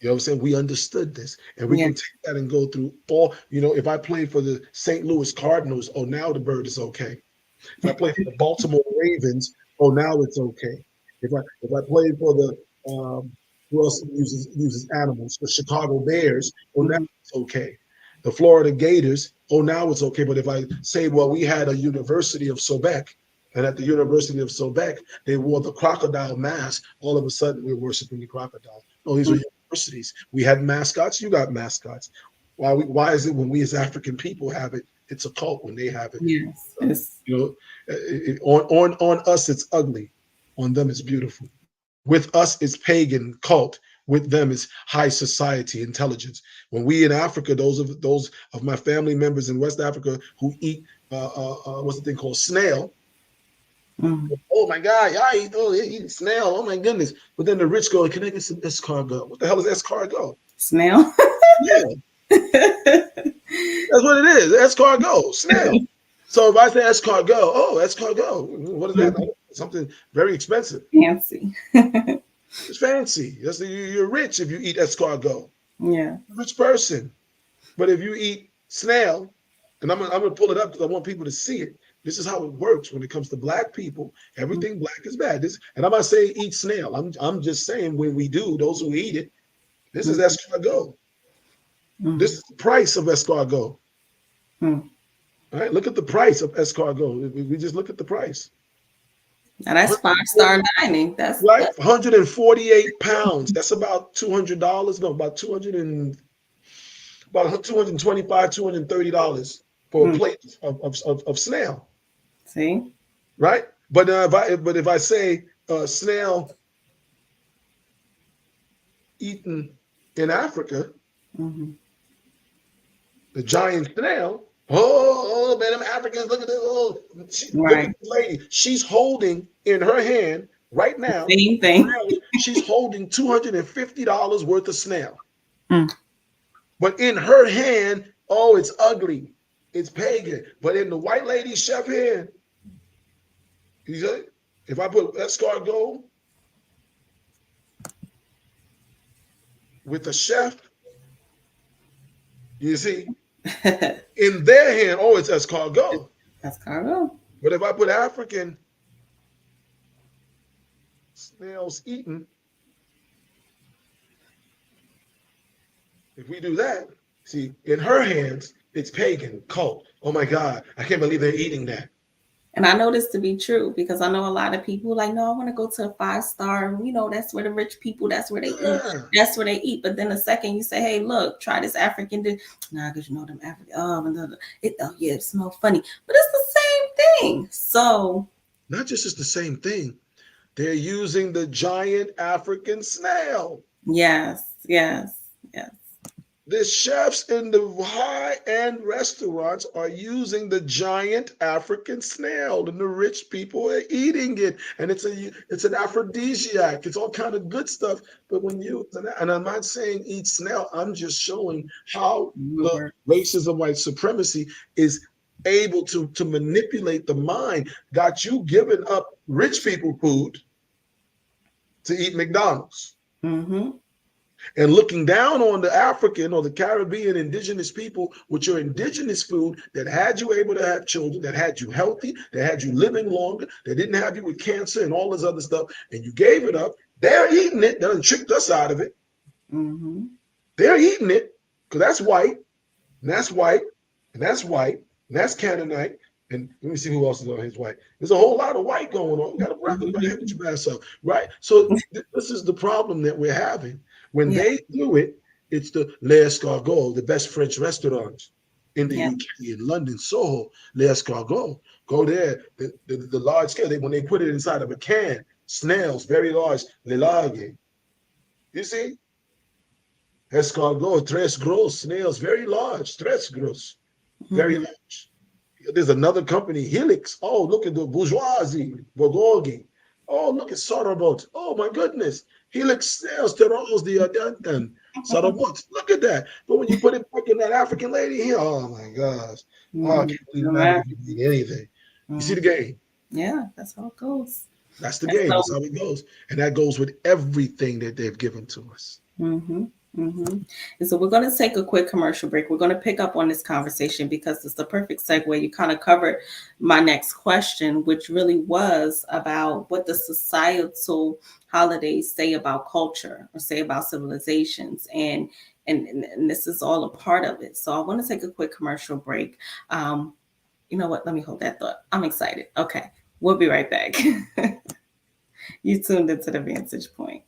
You know what I'm saying? We understood this. And we Yeah. can take that and go through all, if I play for the St. Louis Cardinals, oh, now the bird is okay. If I play for the Baltimore Ravens, oh, now it's okay. If I play for Um, who else uses animals? The Chicago Bears. Oh, now Mm-hmm. it's okay. The Florida Gators. Oh, now it's okay. But if I say, well, we had a University of Sobek, and at the University of Sobek, they wore the crocodile mask. All of a sudden, we're worshiping the crocodile. No, these are universities. We had mascots. You got mascots. Why is it when we as African people have it, it's a cult when they have it? Yes, it's You know, on us it's ugly, on them it's beautiful. With us it's pagan cult. With them it's high society intelligence. When we in Africa, those of my family members in West Africa who eat what's the thing called snail. mm, Oh my God, y'all eat snail. Oh my goodness. But then the rich go, can I get some escargot? What the hell is escargot? snail. Yeah, that's what it is. Escargot, snail. So if I say escargot, oh, escargot, what is that? Mhm. Something very expensive. Fancy. It's fancy. You're rich if you eat escargot. Yeah. Rich person. But if you eat snail, and I'm gonna pull it up because I want people to see it. This is how it works when it comes to black people. Everything black is bad. And I'm not saying eat snail. I'm just saying when we do, those who eat it, this is Mm-hmm. escargot. Mm-hmm. This is the price of escargot. Mm. All right, look at the price of escargot. We just look at the price. Now that's 5-star dining. Right, That's 148 pounds. That's about $200. No, about 200 and about 225, $230 for a mm, plate of snail. see. Right? But if I say snail eaten in Africa, Mm-hmm. the giant snail. Oh, man, them Africans, look at this. Oh, look at Right. this lady. She's holding in her hand right now. Same thing. She's holding $250 worth of snail. Mm. But in her hand, oh, it's ugly. It's pagan. But in the white lady's chef hand, you see, if I put escargot with a chef, you see, in their hand, oh, it's escargot. That's cargo. But if I put African snails eaten, if we do that, see, in her hands, it's pagan, cult. Oh my God, I can't believe they're eating that. And I know this to be true because I know a lot of people like, no, I want to go to a 5-star. You know, that's where the rich people, that's where they eat. Yeah. That's where they eat. But then the second you say, hey, look, try this African dish. Nah, because you know them African. Oh, yeah, it smells funny. But it's the same thing. So, Not just it's the same thing. They're using the giant African snail. yes, yes, yes. The chefs in the high-end restaurants are using the giant African snail, and the rich people are eating it. And it's an aphrodisiac. It's all kind of good stuff. But when you and I'm not saying eat snail, I'm just showing how the Remember. racism, white supremacy is able to manipulate the mind. Got you giving up rich people food to eat McDonald's Mm-hmm. and looking down on the African or the Caribbean indigenous people with your indigenous food that had you able to have children, that had you healthy, that had you living longer, that didn't have you with cancer and all this other stuff, and you gave it up. They're eating it. They done tricked us out of it. Mm-hmm. They're eating it because that's white, and that's white, and that's white, and that's Canaanite. And let me see who else is on his white. There's a whole lot of white going on. You got to wrap it right with your ass up, right? So this is the problem that we're having. When Yeah, they do it, it's the L'Escargot, the best French restaurants in the yeah. UK, in London, Soho, L'Escargot. Go there, the large scale. When they put it inside of a can, snails, very large, le largue. You see? Escargot, tres gros, snails, very large, tres gros, very Mm-hmm. large. There's another company, Helix. Oh, look at the bourgeoisie, Bogogi. Oh, look at Sorobot. Oh, my goodness. Helix sales Teros the Adantan. Sorobot. Look at that. But when you put it back in that African lady here, oh my gosh. Oh, I Mm-hmm. can't believe No an matter. African can eat anything. You see Mm. the game? Yeah, that's how it goes. That's the And game. so, That's how it goes. And that goes with everything that they've given to us. mm-hmm. Mm-hmm. And so we're going to take a quick commercial break. We're going to pick up on this conversation because it's the perfect segue. You kind of covered my next question, which really was about what the societal holidays say about culture or say about civilizations. And this is all a part of it. So I want to take a quick commercial break. You know what? Let me hold that thought. I'm excited. Okay. We'll be right back. You tuned into the Vantage Point.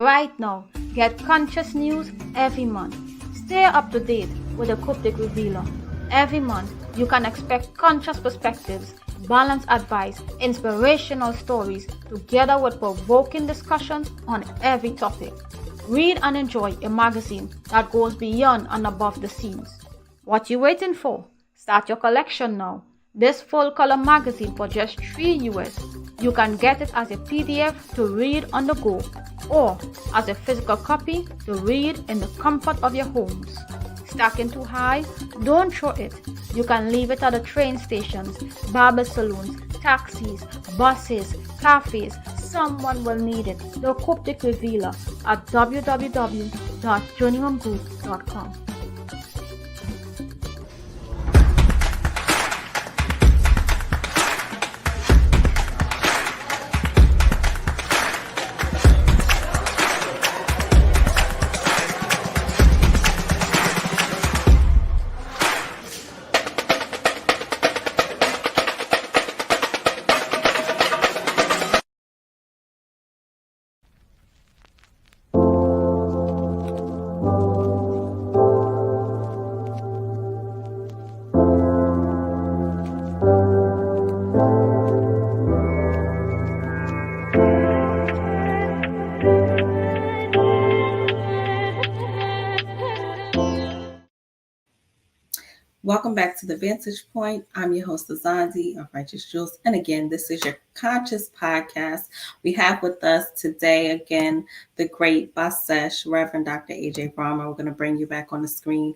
Right now, get conscious news every month. Stay up to date with the Cryptic Revealer. Every month, you can expect conscious perspectives, balanced advice, inspirational stories, together with provoking discussions on every topic. Read and enjoy a magazine that goes beyond and above the scenes. What you waiting for? Start your collection now. This full color magazine for just $3 US. You can get it as a PDF to read on the go or as a physical copy to read in the comfort of your homes. Stacking too high? Don't throw it. You can leave it at the train stations, barber salons, taxis, buses, cafes. Someone will need it. The Cryptic Revealer at www.journeyhomegroup.com. Welcome back to the Vantage Point. I'm your host, Azandi of Righteous Jules. And again, this is your conscious podcast. We have with us today, again, the great Basesh, Reverend Dr. AJ Brahma. We're going to bring you back on the screen.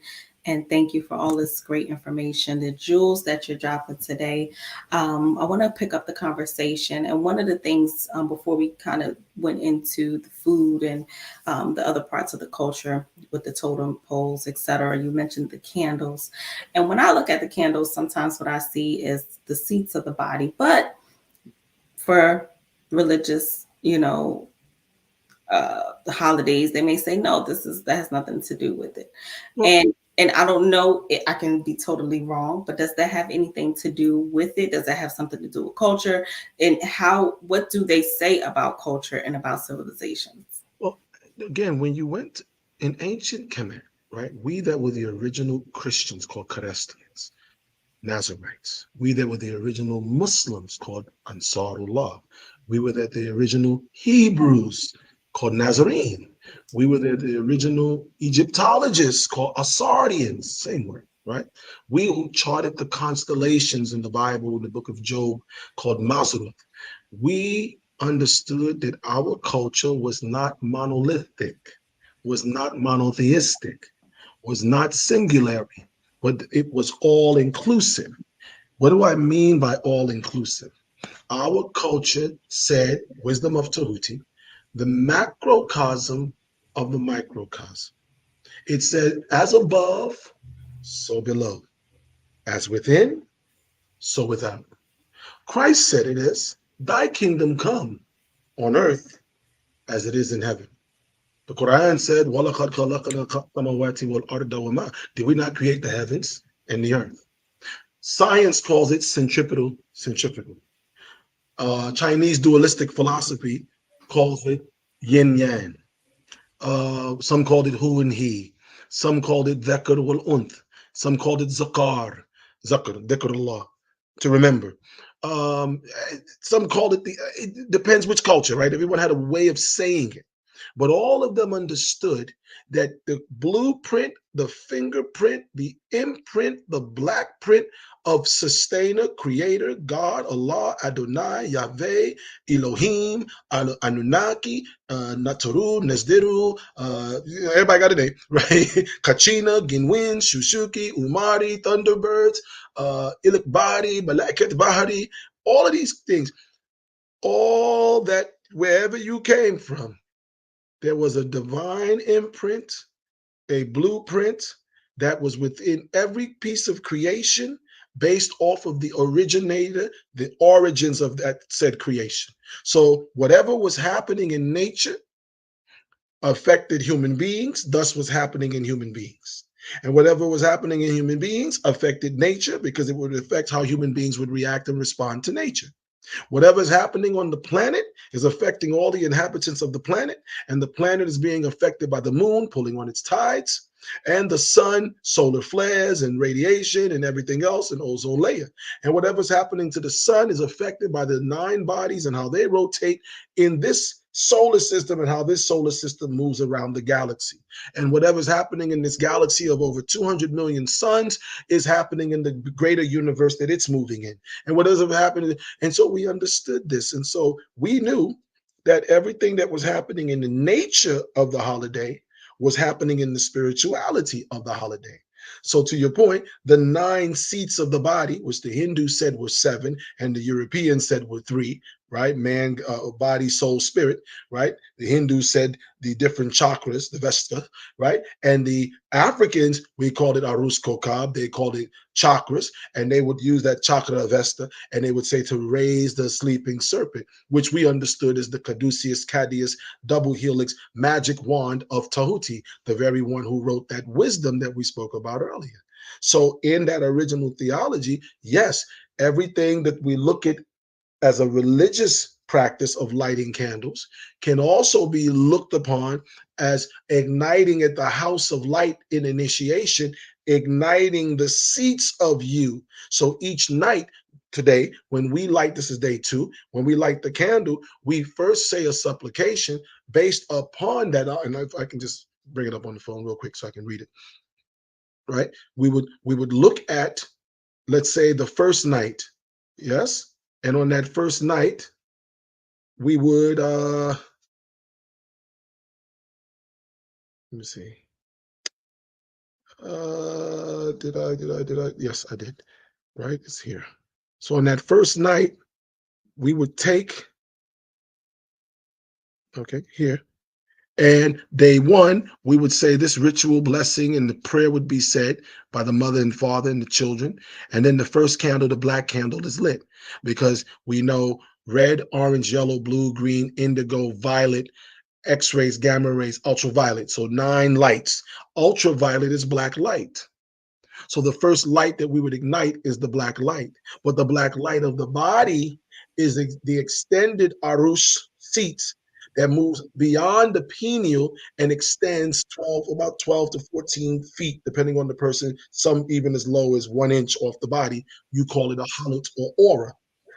And thank you for all this great information, the jewels that you're dropping today. I want to pick up the conversation. And one of the things before we kind of went into the food and the other parts of the culture with the totem poles, etc., you mentioned the candles. And when I look at the candles, sometimes what I see is the seats of the body. But for religious, the holidays, they may say, no, that has nothing to do with it. Well, And I don't know, I can be totally wrong, but does that have anything to do with it? Does that have something to do with culture? And what do they say about culture and about civilizations? well, again, when you went in ancient Kemet, right? We that were the original Christians called Christians, Nazarites. We that were the original Muslims called Ansarullah. We were the original Hebrews called Nazarene. We were the original Egyptologists called Asardians, same word, right? We who charted the constellations in the Bible, in the book of Job, called Mazareth. We understood that our culture was not monolithic, was not monotheistic, was not singular, but it was all inclusive. What do I mean by all inclusive? Our culture said, wisdom of Tahuti, the macrocosm of the microcosm. It said, as above, so below, as within, so without. Christ said it is, thy kingdom come on earth as it is in heaven. The Quran said, did we not create the heavens and the earth? Science calls it centripetal, centrifugal. Chinese dualistic philosophy calls it yin yang. Some called it hu and he. Some called it dhakr wal unth. Some called it zakar, dhakr Allah, to remember. Um, some called it it depends which culture, right? Everyone had a way of saying it. But all of them understood that the blueprint, the fingerprint, the imprint, the black print of sustainer, creator, God, Allah, Adonai, Yahweh, Elohim, Anunnaki, Nataru, Nesdiru, everybody got a name, right? Kachina, Ginwin, Shushuki, Umari, Thunderbirds, Ilikbari, Malakat Bahari, all of these things, all that, wherever you came from, there was a divine imprint, a blueprint that was within every piece of creation based off of the originator, the origins of that said creation. So whatever was happening in nature affected human beings, thus was happening in human beings. And whatever was happening in human beings affected nature because it would affect how human beings would react and respond to nature. Whatever's happening on the planet is affecting all the inhabitants of the planet, and the planet is being affected by the moon pulling on its tides, and the sun, solar flares, and radiation, and everything else, and ozone layer. And whatever's happening to the sun is affected by the 9 bodies and how they rotate in this solar system and how this solar system moves around the galaxy. And whatever's happening in this galaxy of over 200 million suns is happening in the greater universe that it's moving in. And what is happening? And so we understood this. And so we knew that everything that was happening in the nature of the holiday was happening in the spirituality of the holiday. So, to your point, the 9 seats of the body, which the Hindus said were 7, and the Europeans said were 3, right? Man, body, soul, spirit, right? The Hindus said the different chakras, the Vesta, right? And the Africans, we called it Arus Kokab, they called it chakras, and they would use that chakra Vesta, and they would say to raise the sleeping serpent, which we understood as the Caduceus Caduceus double helix magic wand of Tahuti, the very one who wrote that wisdom that we spoke about earlier. So in that original theology, yes, everything that we look at as a religious practice of lighting candles can also be looked upon as igniting at the house of light in initiation, igniting the seats of you. So each night today, when we light, this is day 2, when we light the candle, we first say a supplication based upon that. And if I can just bring it up on the phone real quick so I can read it, right? We would look at, let's say, the first night, yes? And on that first night, we would let me see. Did I? Yes, I did. Right? It's here. So on that first night, we would take, okay, here. And day 1, we would say this ritual blessing, and the prayer would be said by the mother and father and the children. And then the first candle, the black candle, is lit because we know red, orange, yellow, blue, green, indigo, violet, X-rays, gamma rays, ultraviolet. So 9 lights. Ultraviolet is black light. So the first light that we would ignite is the black light. But the black light of the body is the extended Arush seats that moves beyond the pineal and extends about 12 to 14 feet, depending on the person, some even as low as 1 inch off the body. You call it a halut or aura.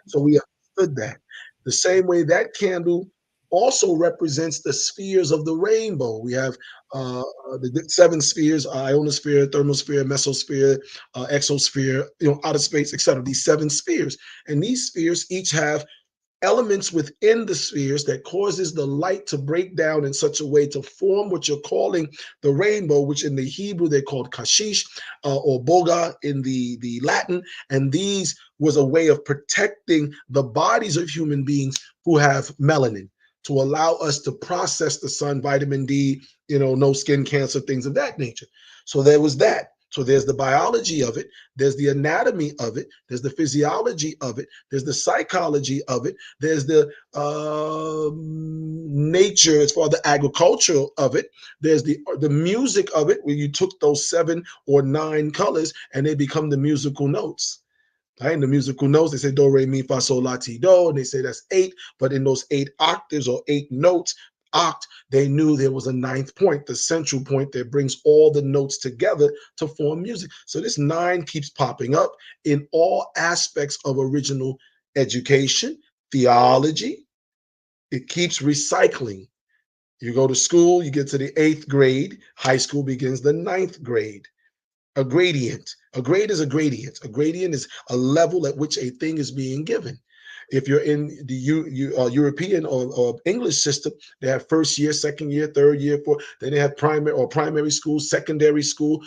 So we understood that. The same way that candle also represents the spheres of the rainbow. We have the 7 spheres: ionosphere, thermosphere, mesosphere, exosphere, outer space, etc. These 7 spheres, and these spheres each have elements within the spheres that causes the light to break down in such a way to form what you're calling the rainbow, which in the Hebrew they called kashish, or boga in the Latin. And these was a way of protecting the bodies of human beings who have melanin, to allow us to process the sun, vitamin D, no skin cancer, things of that nature. So there was that. So there's the biology of it, there's the anatomy of it, there's the physiology of it, there's the psychology of it, there's the nature as far as the agriculture of it, there's the music of it, where you took those 7 or 9 colors and they become the musical notes. Right? In the musical notes, they say do, re, mi, fa, sol, la, ti, do, and they say that's 8. But in those 8 octaves or 8 notes, they knew there was a ninth point, the central point that brings all the notes together to form music. So this 9 keeps popping up in all aspects of original education, theology. It keeps recycling. You go to school, you get to the 8th grade, high school begins the ninth grade. A gradient. A grade is a gradient. A gradient is a level at which a thing is being given. If you're in the European or English system, they have first year, second year, third year, fourth. Then they have primary school, secondary school,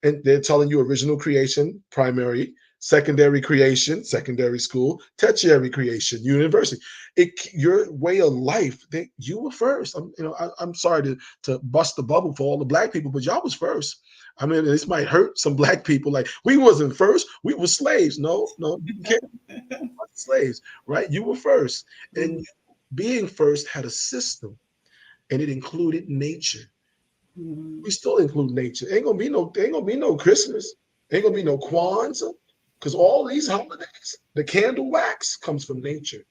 and they're telling you original creation, primary, secondary creation, secondary school, tertiary creation, university. Your way of life, you were first. I'm sorry to bust the bubble for all the black people, but y'all was first. I mean, this might hurt some black people. Like, we wasn't first, we were slaves. No, you can't be slaves, right? You were first. And Mm. being first had a system, and it included nature. Mm. We still include nature. Ain't gonna be no Christmas. Ain't gonna be no Kwanzaa. Because all these holidays, the candle wax comes from nature.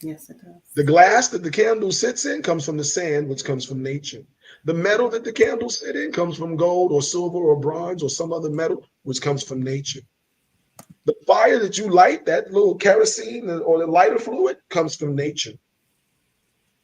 Yes, it does. The glass that the candle sits in comes from the sand, which comes from nature. The metal that the candles sit in comes from gold or silver or bronze or some other metal, which comes from nature. The fire that you light, that little kerosene or the lighter fluid, comes from nature.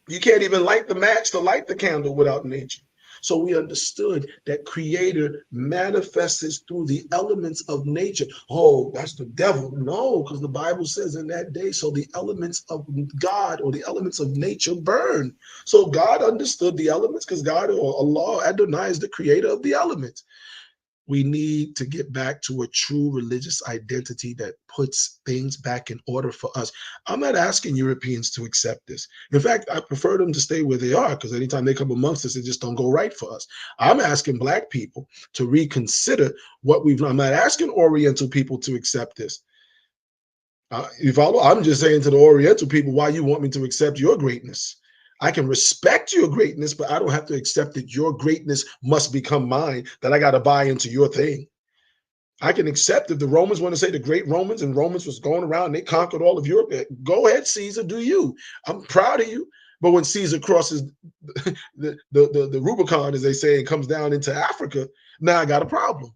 You can't even light the match to light the candle without nature. So we understood that creator manifests through the elements of nature. Oh, that's the devil. No, because the Bible says in that day, so the elements of God or the elements of nature burn. So God understood the elements because God or Allah, Adonai, is the creator of the elements. We need to get back to a true religious identity that puts things back in order for us. I'm not asking Europeans to accept this. In fact, I prefer them to stay where they are because anytime they come amongst us, it just don't go right for us. I'm asking black people to reconsider what we've done. I'm not asking Oriental people to accept this. You follow? I'm just saying to the Oriental people, why you want me to accept your greatness? I can respect your greatness, but I don't have to accept that your greatness must become mine, that I got to buy into your thing. I can accept if the Romans want to say the great Romans and Romans was going around and they conquered all of Europe. Go ahead, Caesar, do you. I'm proud of you. But when Caesar crosses the Rubicon, as they say, and comes down into Africa, now I got a problem.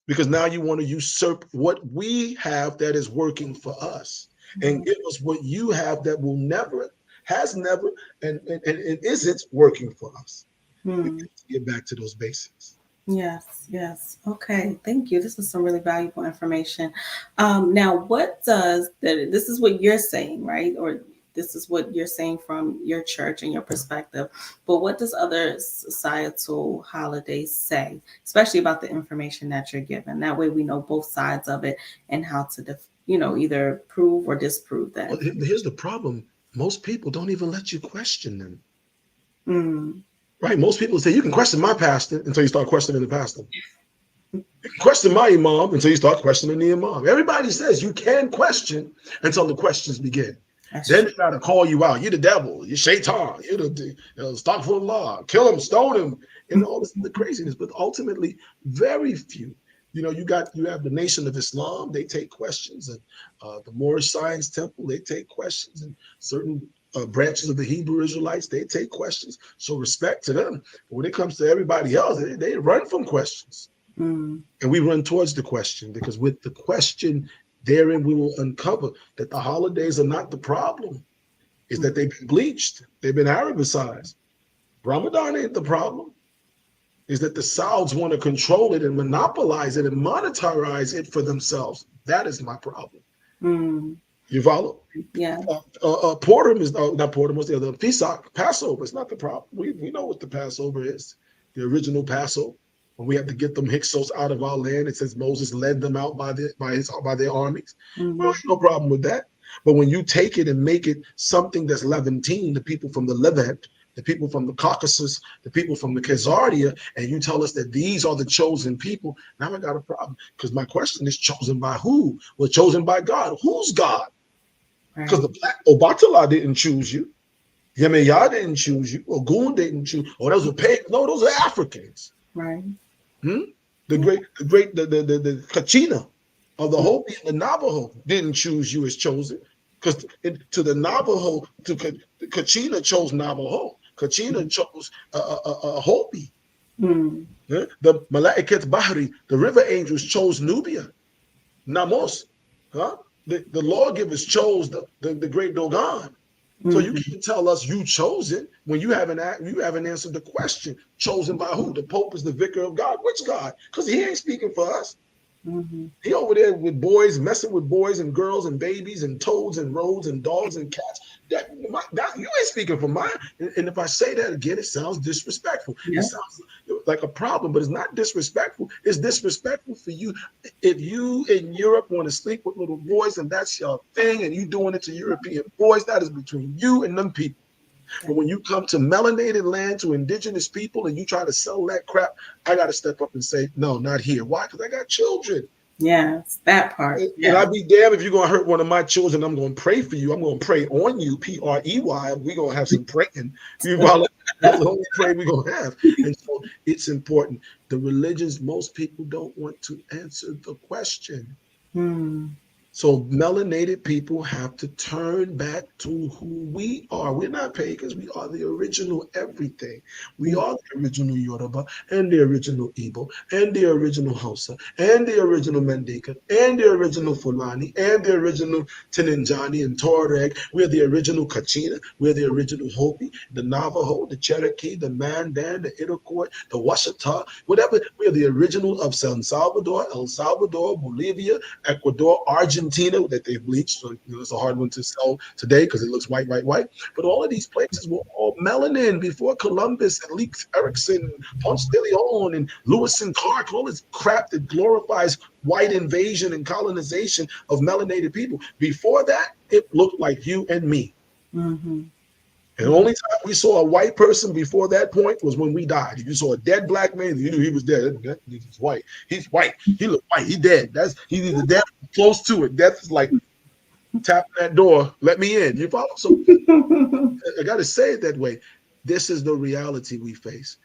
Because now you want to usurp what we have that is working for us and give us what you have that will never, has never, and isn't working for us. We Mm. have to get back to those basics. Yes, yes. Okay, thank you. This is some really valuable information. Now, what does that? This is what you're saying, right? Or this is what you're saying from your church and your perspective. But what does other societal holidays say, especially about the information that you're given? That way, we know both sides of it and how to, either prove or disprove that Well, information. here's the problem. Most people don't even let you question them. Mm. Right? Most people say you can question my pastor until you start questioning the pastor. You can question my imam until you start questioning the imam. Everybody says you can question until the questions begin. That's Then true. they try to call you out. You're the devil. You're shaitan. You're the stock for the law. Kill him, stone him, and all this the craziness. But ultimately, very few. You have the Nation of Islam. They take questions, and the Moorish Science Temple. They take questions, and certain branches of the Hebrew Israelites. They take questions. So respect to them. But when it comes to everybody else, they run from questions. Mm. And we run towards the question because with the question, therein we will uncover that the holidays are not the problem. Is that they've been bleached, they've been Arabicized. Ramadan ain't the problem. Is that the Sauds want to control it and monopolize it and monetize it for themselves. That is my problem. Mm. You follow? Yeah. Purim is not Purim. What's the other? Pesach, Passover. It's not the problem. We know what the Passover is. The original Passover. When we have to get them Hyksos out of our land, it says Moses led them out by their armies. Well, Mm-hmm. no problem with that. But when you take it and make it something that's Levantine, the people from the Levant, the people from the Caucasus, the people from the Khazardia, and you tell us that these are the chosen people, now I got a problem. Because my question is chosen by who? Well, chosen by God. Who's God? Because Right. the black Obatala didn't choose you. Yemeya didn't choose you. Ogun didn't choose. Oh, those are pagans. No, those are Africans. Right. Hmm? The Yeah. great, the Kachina. of the Hopi and the Navajo didn't choose you as chosen. Because to the Navajo, to Kachina chose Navajo. Kachina chose Hopi. Mm. Yeah? The Malaikat Bahri, the river angels chose Nubia, Namos. Huh? The lawgivers chose the great Dogon. So you Mm-hmm. can't tell us you chosen when you haven't answered the question. Chosen by who? The Pope is the vicar of God. Which God? Because he ain't speaking for us. Mm-hmm. He over there with boys, messing with boys and girls and babies and toads and roads and dogs and cats. You ain't speaking for mine. And if I say that again, it sounds disrespectful. It Yeah. sounds like a problem, but it's not disrespectful. It's disrespectful for you. If you in Europe want to sleep with little boys and that's your thing, and you doing it to European boys, that is between you and them people. But when you come to melanated land, to indigenous people, and you try to sell that crap, I got to step up and say, no, not here. Why? Because I got children. Yes, that part. And Yeah. I'd be damned if you're gonna hurt one of my children. I'm gonna pray for you. I'm gonna pray on you, Prey. We're gonna have some praying. That's the only prayer we're gonna have. And so it's important. The religions, most people don't want to answer the question. Mm. So melanated people have to turn back to who we are. We're not pagans. We are the original everything. We Mm. are the original Yoruba and the original Igbo and the original Hausa and the original Mandinka and the original Fulani and the original Tinanjani and Tuareg. We're the original Kachina. We're the original Hopi, the Navajo, the Cherokee, the Mandan, the Iroquois, the Washita, whatever. We're the original of San Salvador, El Salvador, Bolivia, Ecuador, Argentina, that they've bleached. So it's a hard one to sell today because it looks white, white, white. But all of these places were all melanin before Columbus and Leif Erikson, Ponce de Leon, and Lewis and Clark, all this crap that glorifies white invasion and colonization of melanated people. Before that, it looked like you and me. Mm-hmm. And the only time we saw a white person before that point was when we died. If you saw a dead black man, you knew he was dead. He's white. He's white. He looked white. He dead. He's either dead or close to it. Death is like tapping that door. Let me in. You follow? So I got to say it that way. This is the reality we face.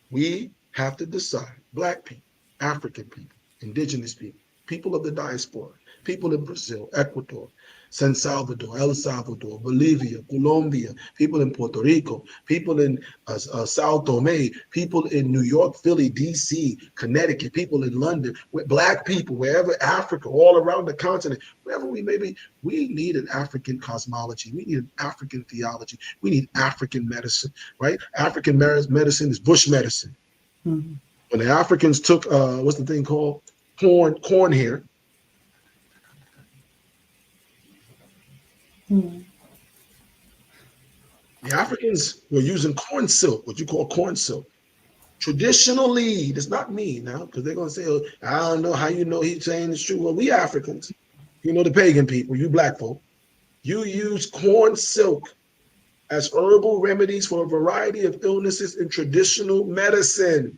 We have to decide, black people, African people, indigenous people, people of the diaspora, people in Brazil, Ecuador, San Salvador, El Salvador, Bolivia, Colombia, people in Puerto Rico, people in Sao Tome, people in New York, Philly, DC, Connecticut, people in London, black people, wherever, Africa, all around the continent, wherever we may be, we need an African cosmology. We need an African theology. We need African medicine, right? African medicine is bush medicine. Mm-hmm. When the Africans took what's the thing called corn hair, Mm-hmm. the Africans were using corn silk, what you call corn silk. Traditionally, that's not me now, because they're gonna say, oh, I don't know how you know he's saying it's true. Well, we Africans, you know, the pagan people, you black folk, you use corn silk as herbal remedies for a variety of illnesses in traditional medicine.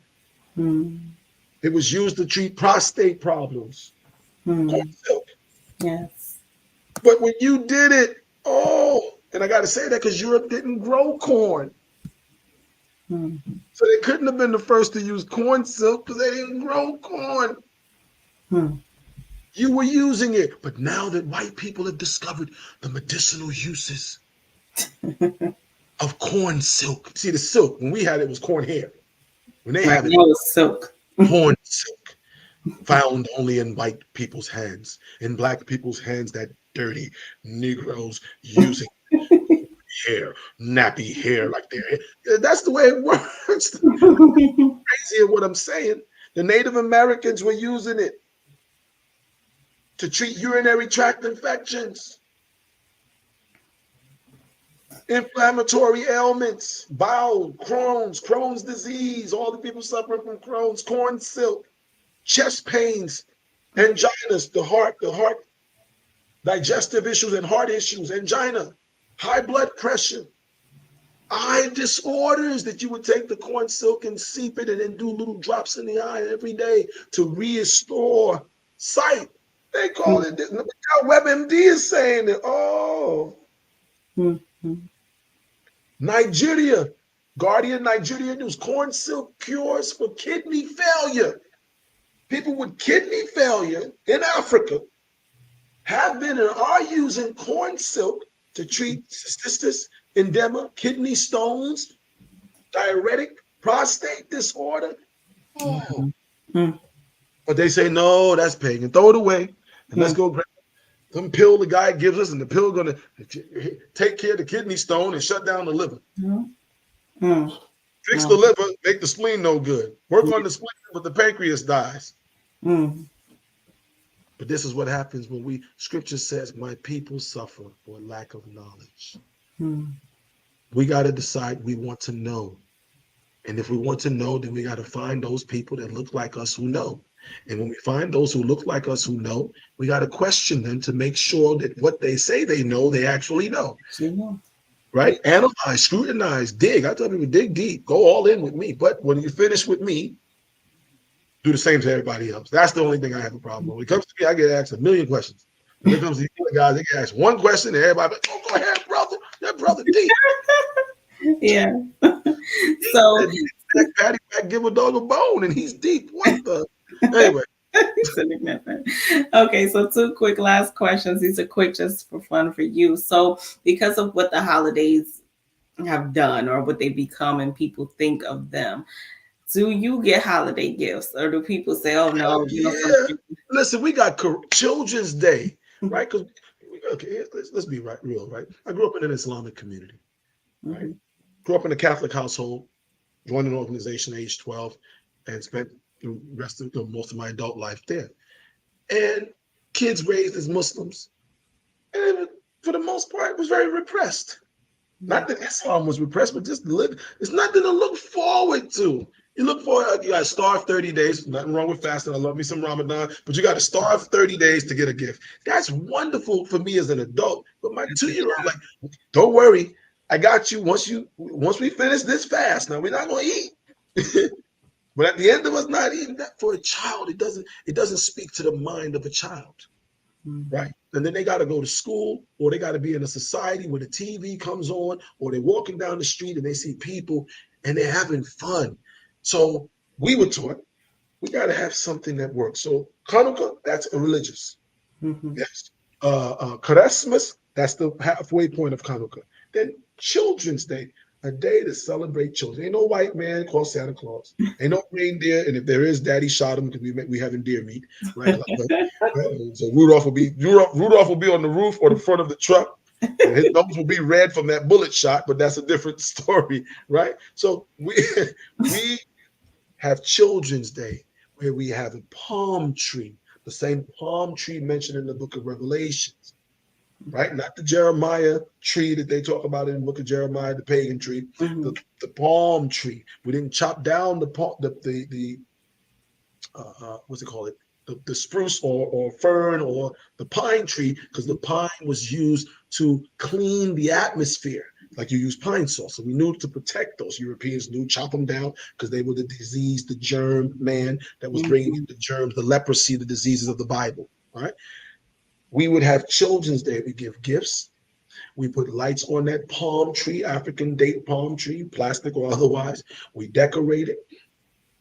Mm-hmm. It was used to treat prostate problems. Corn Mm-hmm. silk. Yes. But when you did it, oh, and I got to say that because Europe didn't grow corn. Mm-hmm. So they couldn't have been the first to use corn silk because they didn't grow corn. Mm-hmm. You were using it. But now that white people have discovered the medicinal uses of corn silk. See, the silk, when we had it was corn hair. When they Right have it, now it's silk. corn silk, found only in white people's hands, in black people's hands, that dirty Negroes using hair, nappy hair like their hair. That's the way it works. Crazy at what I'm saying. The Native Americans were using it to treat urinary tract infections, inflammatory ailments, bowel, Crohn's disease, all the people suffering from Crohn's, corn silk, chest pains, anginas, the heart, digestive issues and heart issues, angina, high blood pressure, eye disorders, that you would take the corn silk and seep it and then do little drops in the eye every day to restore sight. They call it this. Look how WebMD is saying it. Oh, Mm-hmm. Nigeria, Guardian Nigeria News, corn silk cures for kidney failure. People with kidney failure in Africa have been and are using corn silk to treat cystic edema, kidney stones, diuretic, prostate disorder. Oh, Mm, but they say no, that's pagan. Throw it away and let's mm, go grab some pill the guy gives us, and the pill gonna take care of the kidney stone and shut down the liver. mm, mm. Fix the Wow. liver, make the spleen no good. Work on the spleen, but the pancreas dies. Mm, But this is what happens when scripture says, my people suffer for lack of knowledge. mm. We got to decide we want to know. And if we want to know, then we got to find those people that look like us who know. And when we find those who look like us who know, we got to question them to make sure that what they say they know, they actually know. She know. Right? Analyze, scrutinize, dig. I tell people, dig deep, go all in with me. But when you finish with me, do the same to everybody else. That's the only thing I have a problem with. When it comes to me, I get asked a million questions. When it comes to the other guys, they get asked one question, and everybody, oh, go ahead, brother. That brother deep. Yeah. Deep. So, That patty back give a dog a bone, and he's deep. What the? Anyway. okay, so two quick last questions. These are quick just for fun for you. So, because of what the holidays have done or what they become and people think of them, do you get holiday gifts or do people say, oh Hell no, some yeah. people. Listen, we got Children's Day, right? Because okay, let's be real, right? I grew up in an Islamic community, right? Mm-hmm. Grew up in a Catholic household, joined an organization at age 12, and spent the rest of most of my adult life there. And kids raised as Muslims, and for the most part, was very repressed. Not that Islam was repressed, but just live. It's nothing to look forward to. You look forward, you got to starve 30 days. Nothing wrong with fasting. I love me some Ramadan, but you got to starve 30 days to get a gift. That's wonderful for me as an adult. But my 2-year-old, like, don't worry, I got you. Once we finish this fast, now we're not gonna eat. But at the end of us not eating, that for a child, it doesn't speak to the mind of a child. Right. And then they got to go to school, or they got to be in a society where the TV comes on, or they're walking down the street and they see people and they're having fun. So we were taught we got to have something that works. So Hanukkah, that's a religious. Mm-hmm. Yes. Christmas, that's the halfway point of Hanukkah. Then Children's Day, a day to celebrate children. Ain't no white man called Santa Claus. Ain't no reindeer, and if there is, Daddy shot him because we having deer meat, right? So Rudolph will be on the roof or the front of the truck, and his nose will be red from that bullet shot. But that's a different story, right? So we have Children's Day where we have a palm tree, the same palm tree mentioned in the book of Revelations, right? Not the Jeremiah tree that they talk about in the book of Jeremiah, the pagan tree, Mm-hmm. the palm tree. We didn't chop down the what's it called? The spruce or fern or the pine tree, because the pine was used to clean the atmosphere. Like you use pine saw. So we knew to protect those. Europeans knew, chop them down because they were the disease, the germ man that was bringing in the germs, the leprosy, the diseases of the Bible. Right? We would have Children's Day. We give gifts. We put lights on that palm tree, African date palm tree, plastic or otherwise. We decorate it.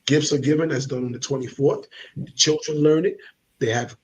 Gifts are given. That's done on the 24th. The children learn it. They have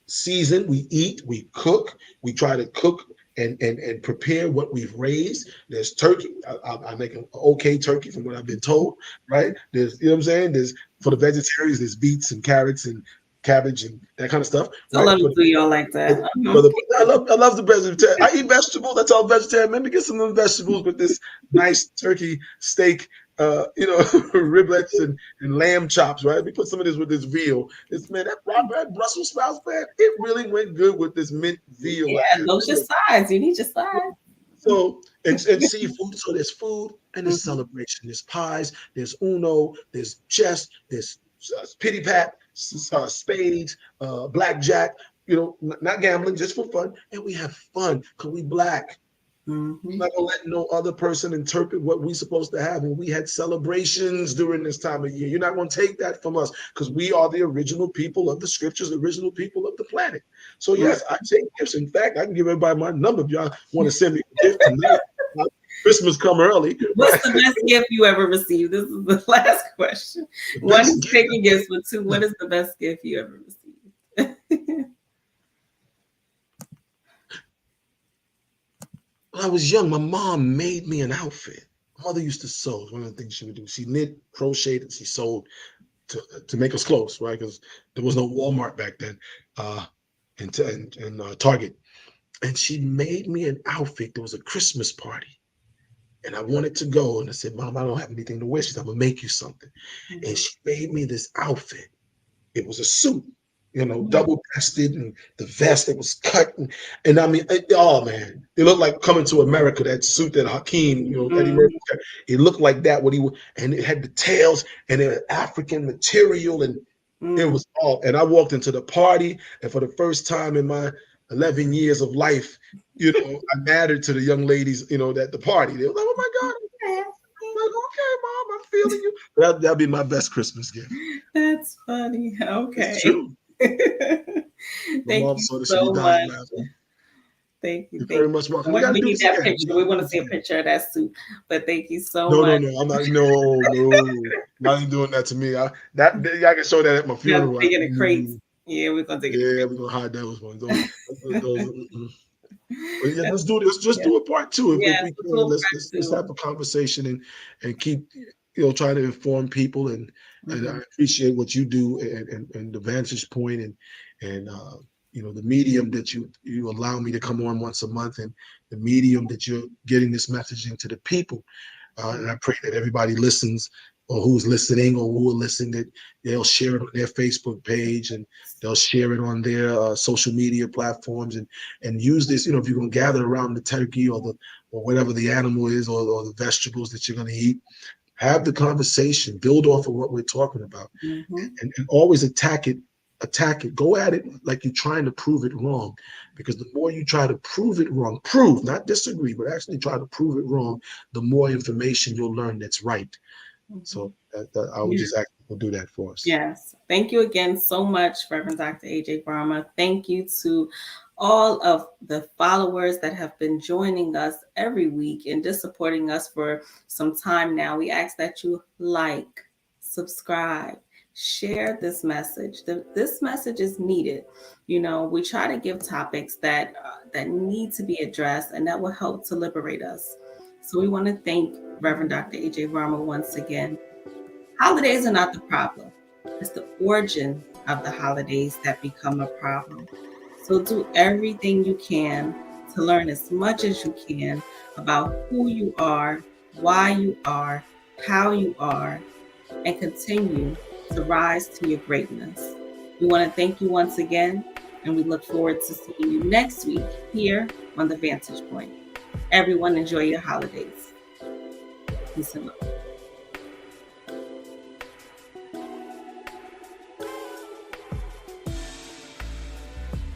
season. We eat. We cook. We try to cook and prepare what we've raised. There's turkey. I make an okay turkey from what I've been told, right? There's, you know what I'm saying? There's, for the vegetarians, there's beets and carrots and cabbage and that kind of stuff, So right? let me do y'all like that. I love the vegetarian. I eat vegetables. I tell vegetarian, let me get some of the vegetables with this nice turkey steak, riblets and lamb chops, right? We put some of this with this veal. This man, that Brussels sprouts, man, it really went good with this mint veal. Yeah, those your sides. You need your sides. So and seafood. So there's food and there's celebration. There's pies. There's Uno. There's chess. There's pity pat, spades, blackjack. Not gambling, just for fun. And we have fun because we Black. Mm-hmm. I'm not gonna let no other person interpret what we're supposed to have. When we had celebrations during this time of year, you're not gonna take that from us because we are the original people of the scriptures, the original people of the planet. So yes, I take gifts. In fact, I can give everybody my number if y'all want to send me a gift tonight. Christmas come early, What's right? the best gift you ever received? This is the last question. The One best is gift. picking gifts, but two, what is the best gift you ever received? When I was young, my mom made me an outfit. My mother used to sew. It was one of the things she would do. She knit, crocheted, she sewed to make us clothes, right? Because there was no Walmart back then, uh, and Target. And she made me an outfit. There was a Christmas party, and I wanted to go. And I said, "Mom, I don't have anything to wear." She said, "I'm gonna make you something." And she made me this outfit. It was a suit, double breasted, and the vest that was cut, and I mean, oh man, it looked like Coming to America. That suit that Hakeem, Eddie Murphy, it looked like that. And it had the tails, and it had African material, and it was all. And I walked into the party, and for the first time in my 11 years of life, I mattered to the young ladies, at the party. They were like, "Oh my God." I'm like, "Okay, Mom, I'm feeling you." That'd be my best Christmas gift. That's funny. It's Okay. true. My Thank mom you saw this, she'll be so dying much. laughing. Thank you. You're Thank very you much so welcome. We much. got to We do need this that again. We picture. got We to do want to this see a again. picture of that suit. But thank you so No, no, much. no. I'm not. No, no. Not even doing that to me. I can show that at my We got to funeral. dig in the crates. Yeah, we're gonna dig in Yeah, we're gonna hide those ones. Those. But yeah, the let's do this. Just yeah. do a part two if Yes, we let's do can. a Let's part have a conversation and keep trying to inform people and I two. appreciate what you do and the vantage point and the medium that you allow me to come on once a month and the medium that you're getting this messaging to the people. And I pray that everybody listens or who's listening or who will listen that they'll share it on their Facebook page and they'll share it on their social media platforms and use this. If you're going to gather around the turkey or whatever the animal is or the vegetables that you're going to eat, have the conversation, build off of what we're talking about, Mm-hmm. and always attack it. Go at it like you're trying to prove it wrong, because the more you try to prove it wrong, not disagree, but actually try to prove it wrong, the more information you'll learn that's right. Mm-hmm. So I would just ask people to do that for us. Yes. Thank you again so much, Reverend Dr. AJ Brahma. Thank you to all of the followers that have been joining us every week and just supporting us for some time now. We ask that you like, subscribe, share this message. This message is needed. We try to give topics that need to be addressed and that will help to liberate us. So we want to thank Reverend Dr. AJ Brahma once again. Holidays are not the problem. It's the origin of the holidays that become a problem. So do everything you can to learn as much as you can about who you are, why you are, how you are, and continue to rise to your greatness. We want to thank you once again, and we look forward to seeing you next week here on The Vantage Point. Everyone, enjoy your holidays. Peace and love.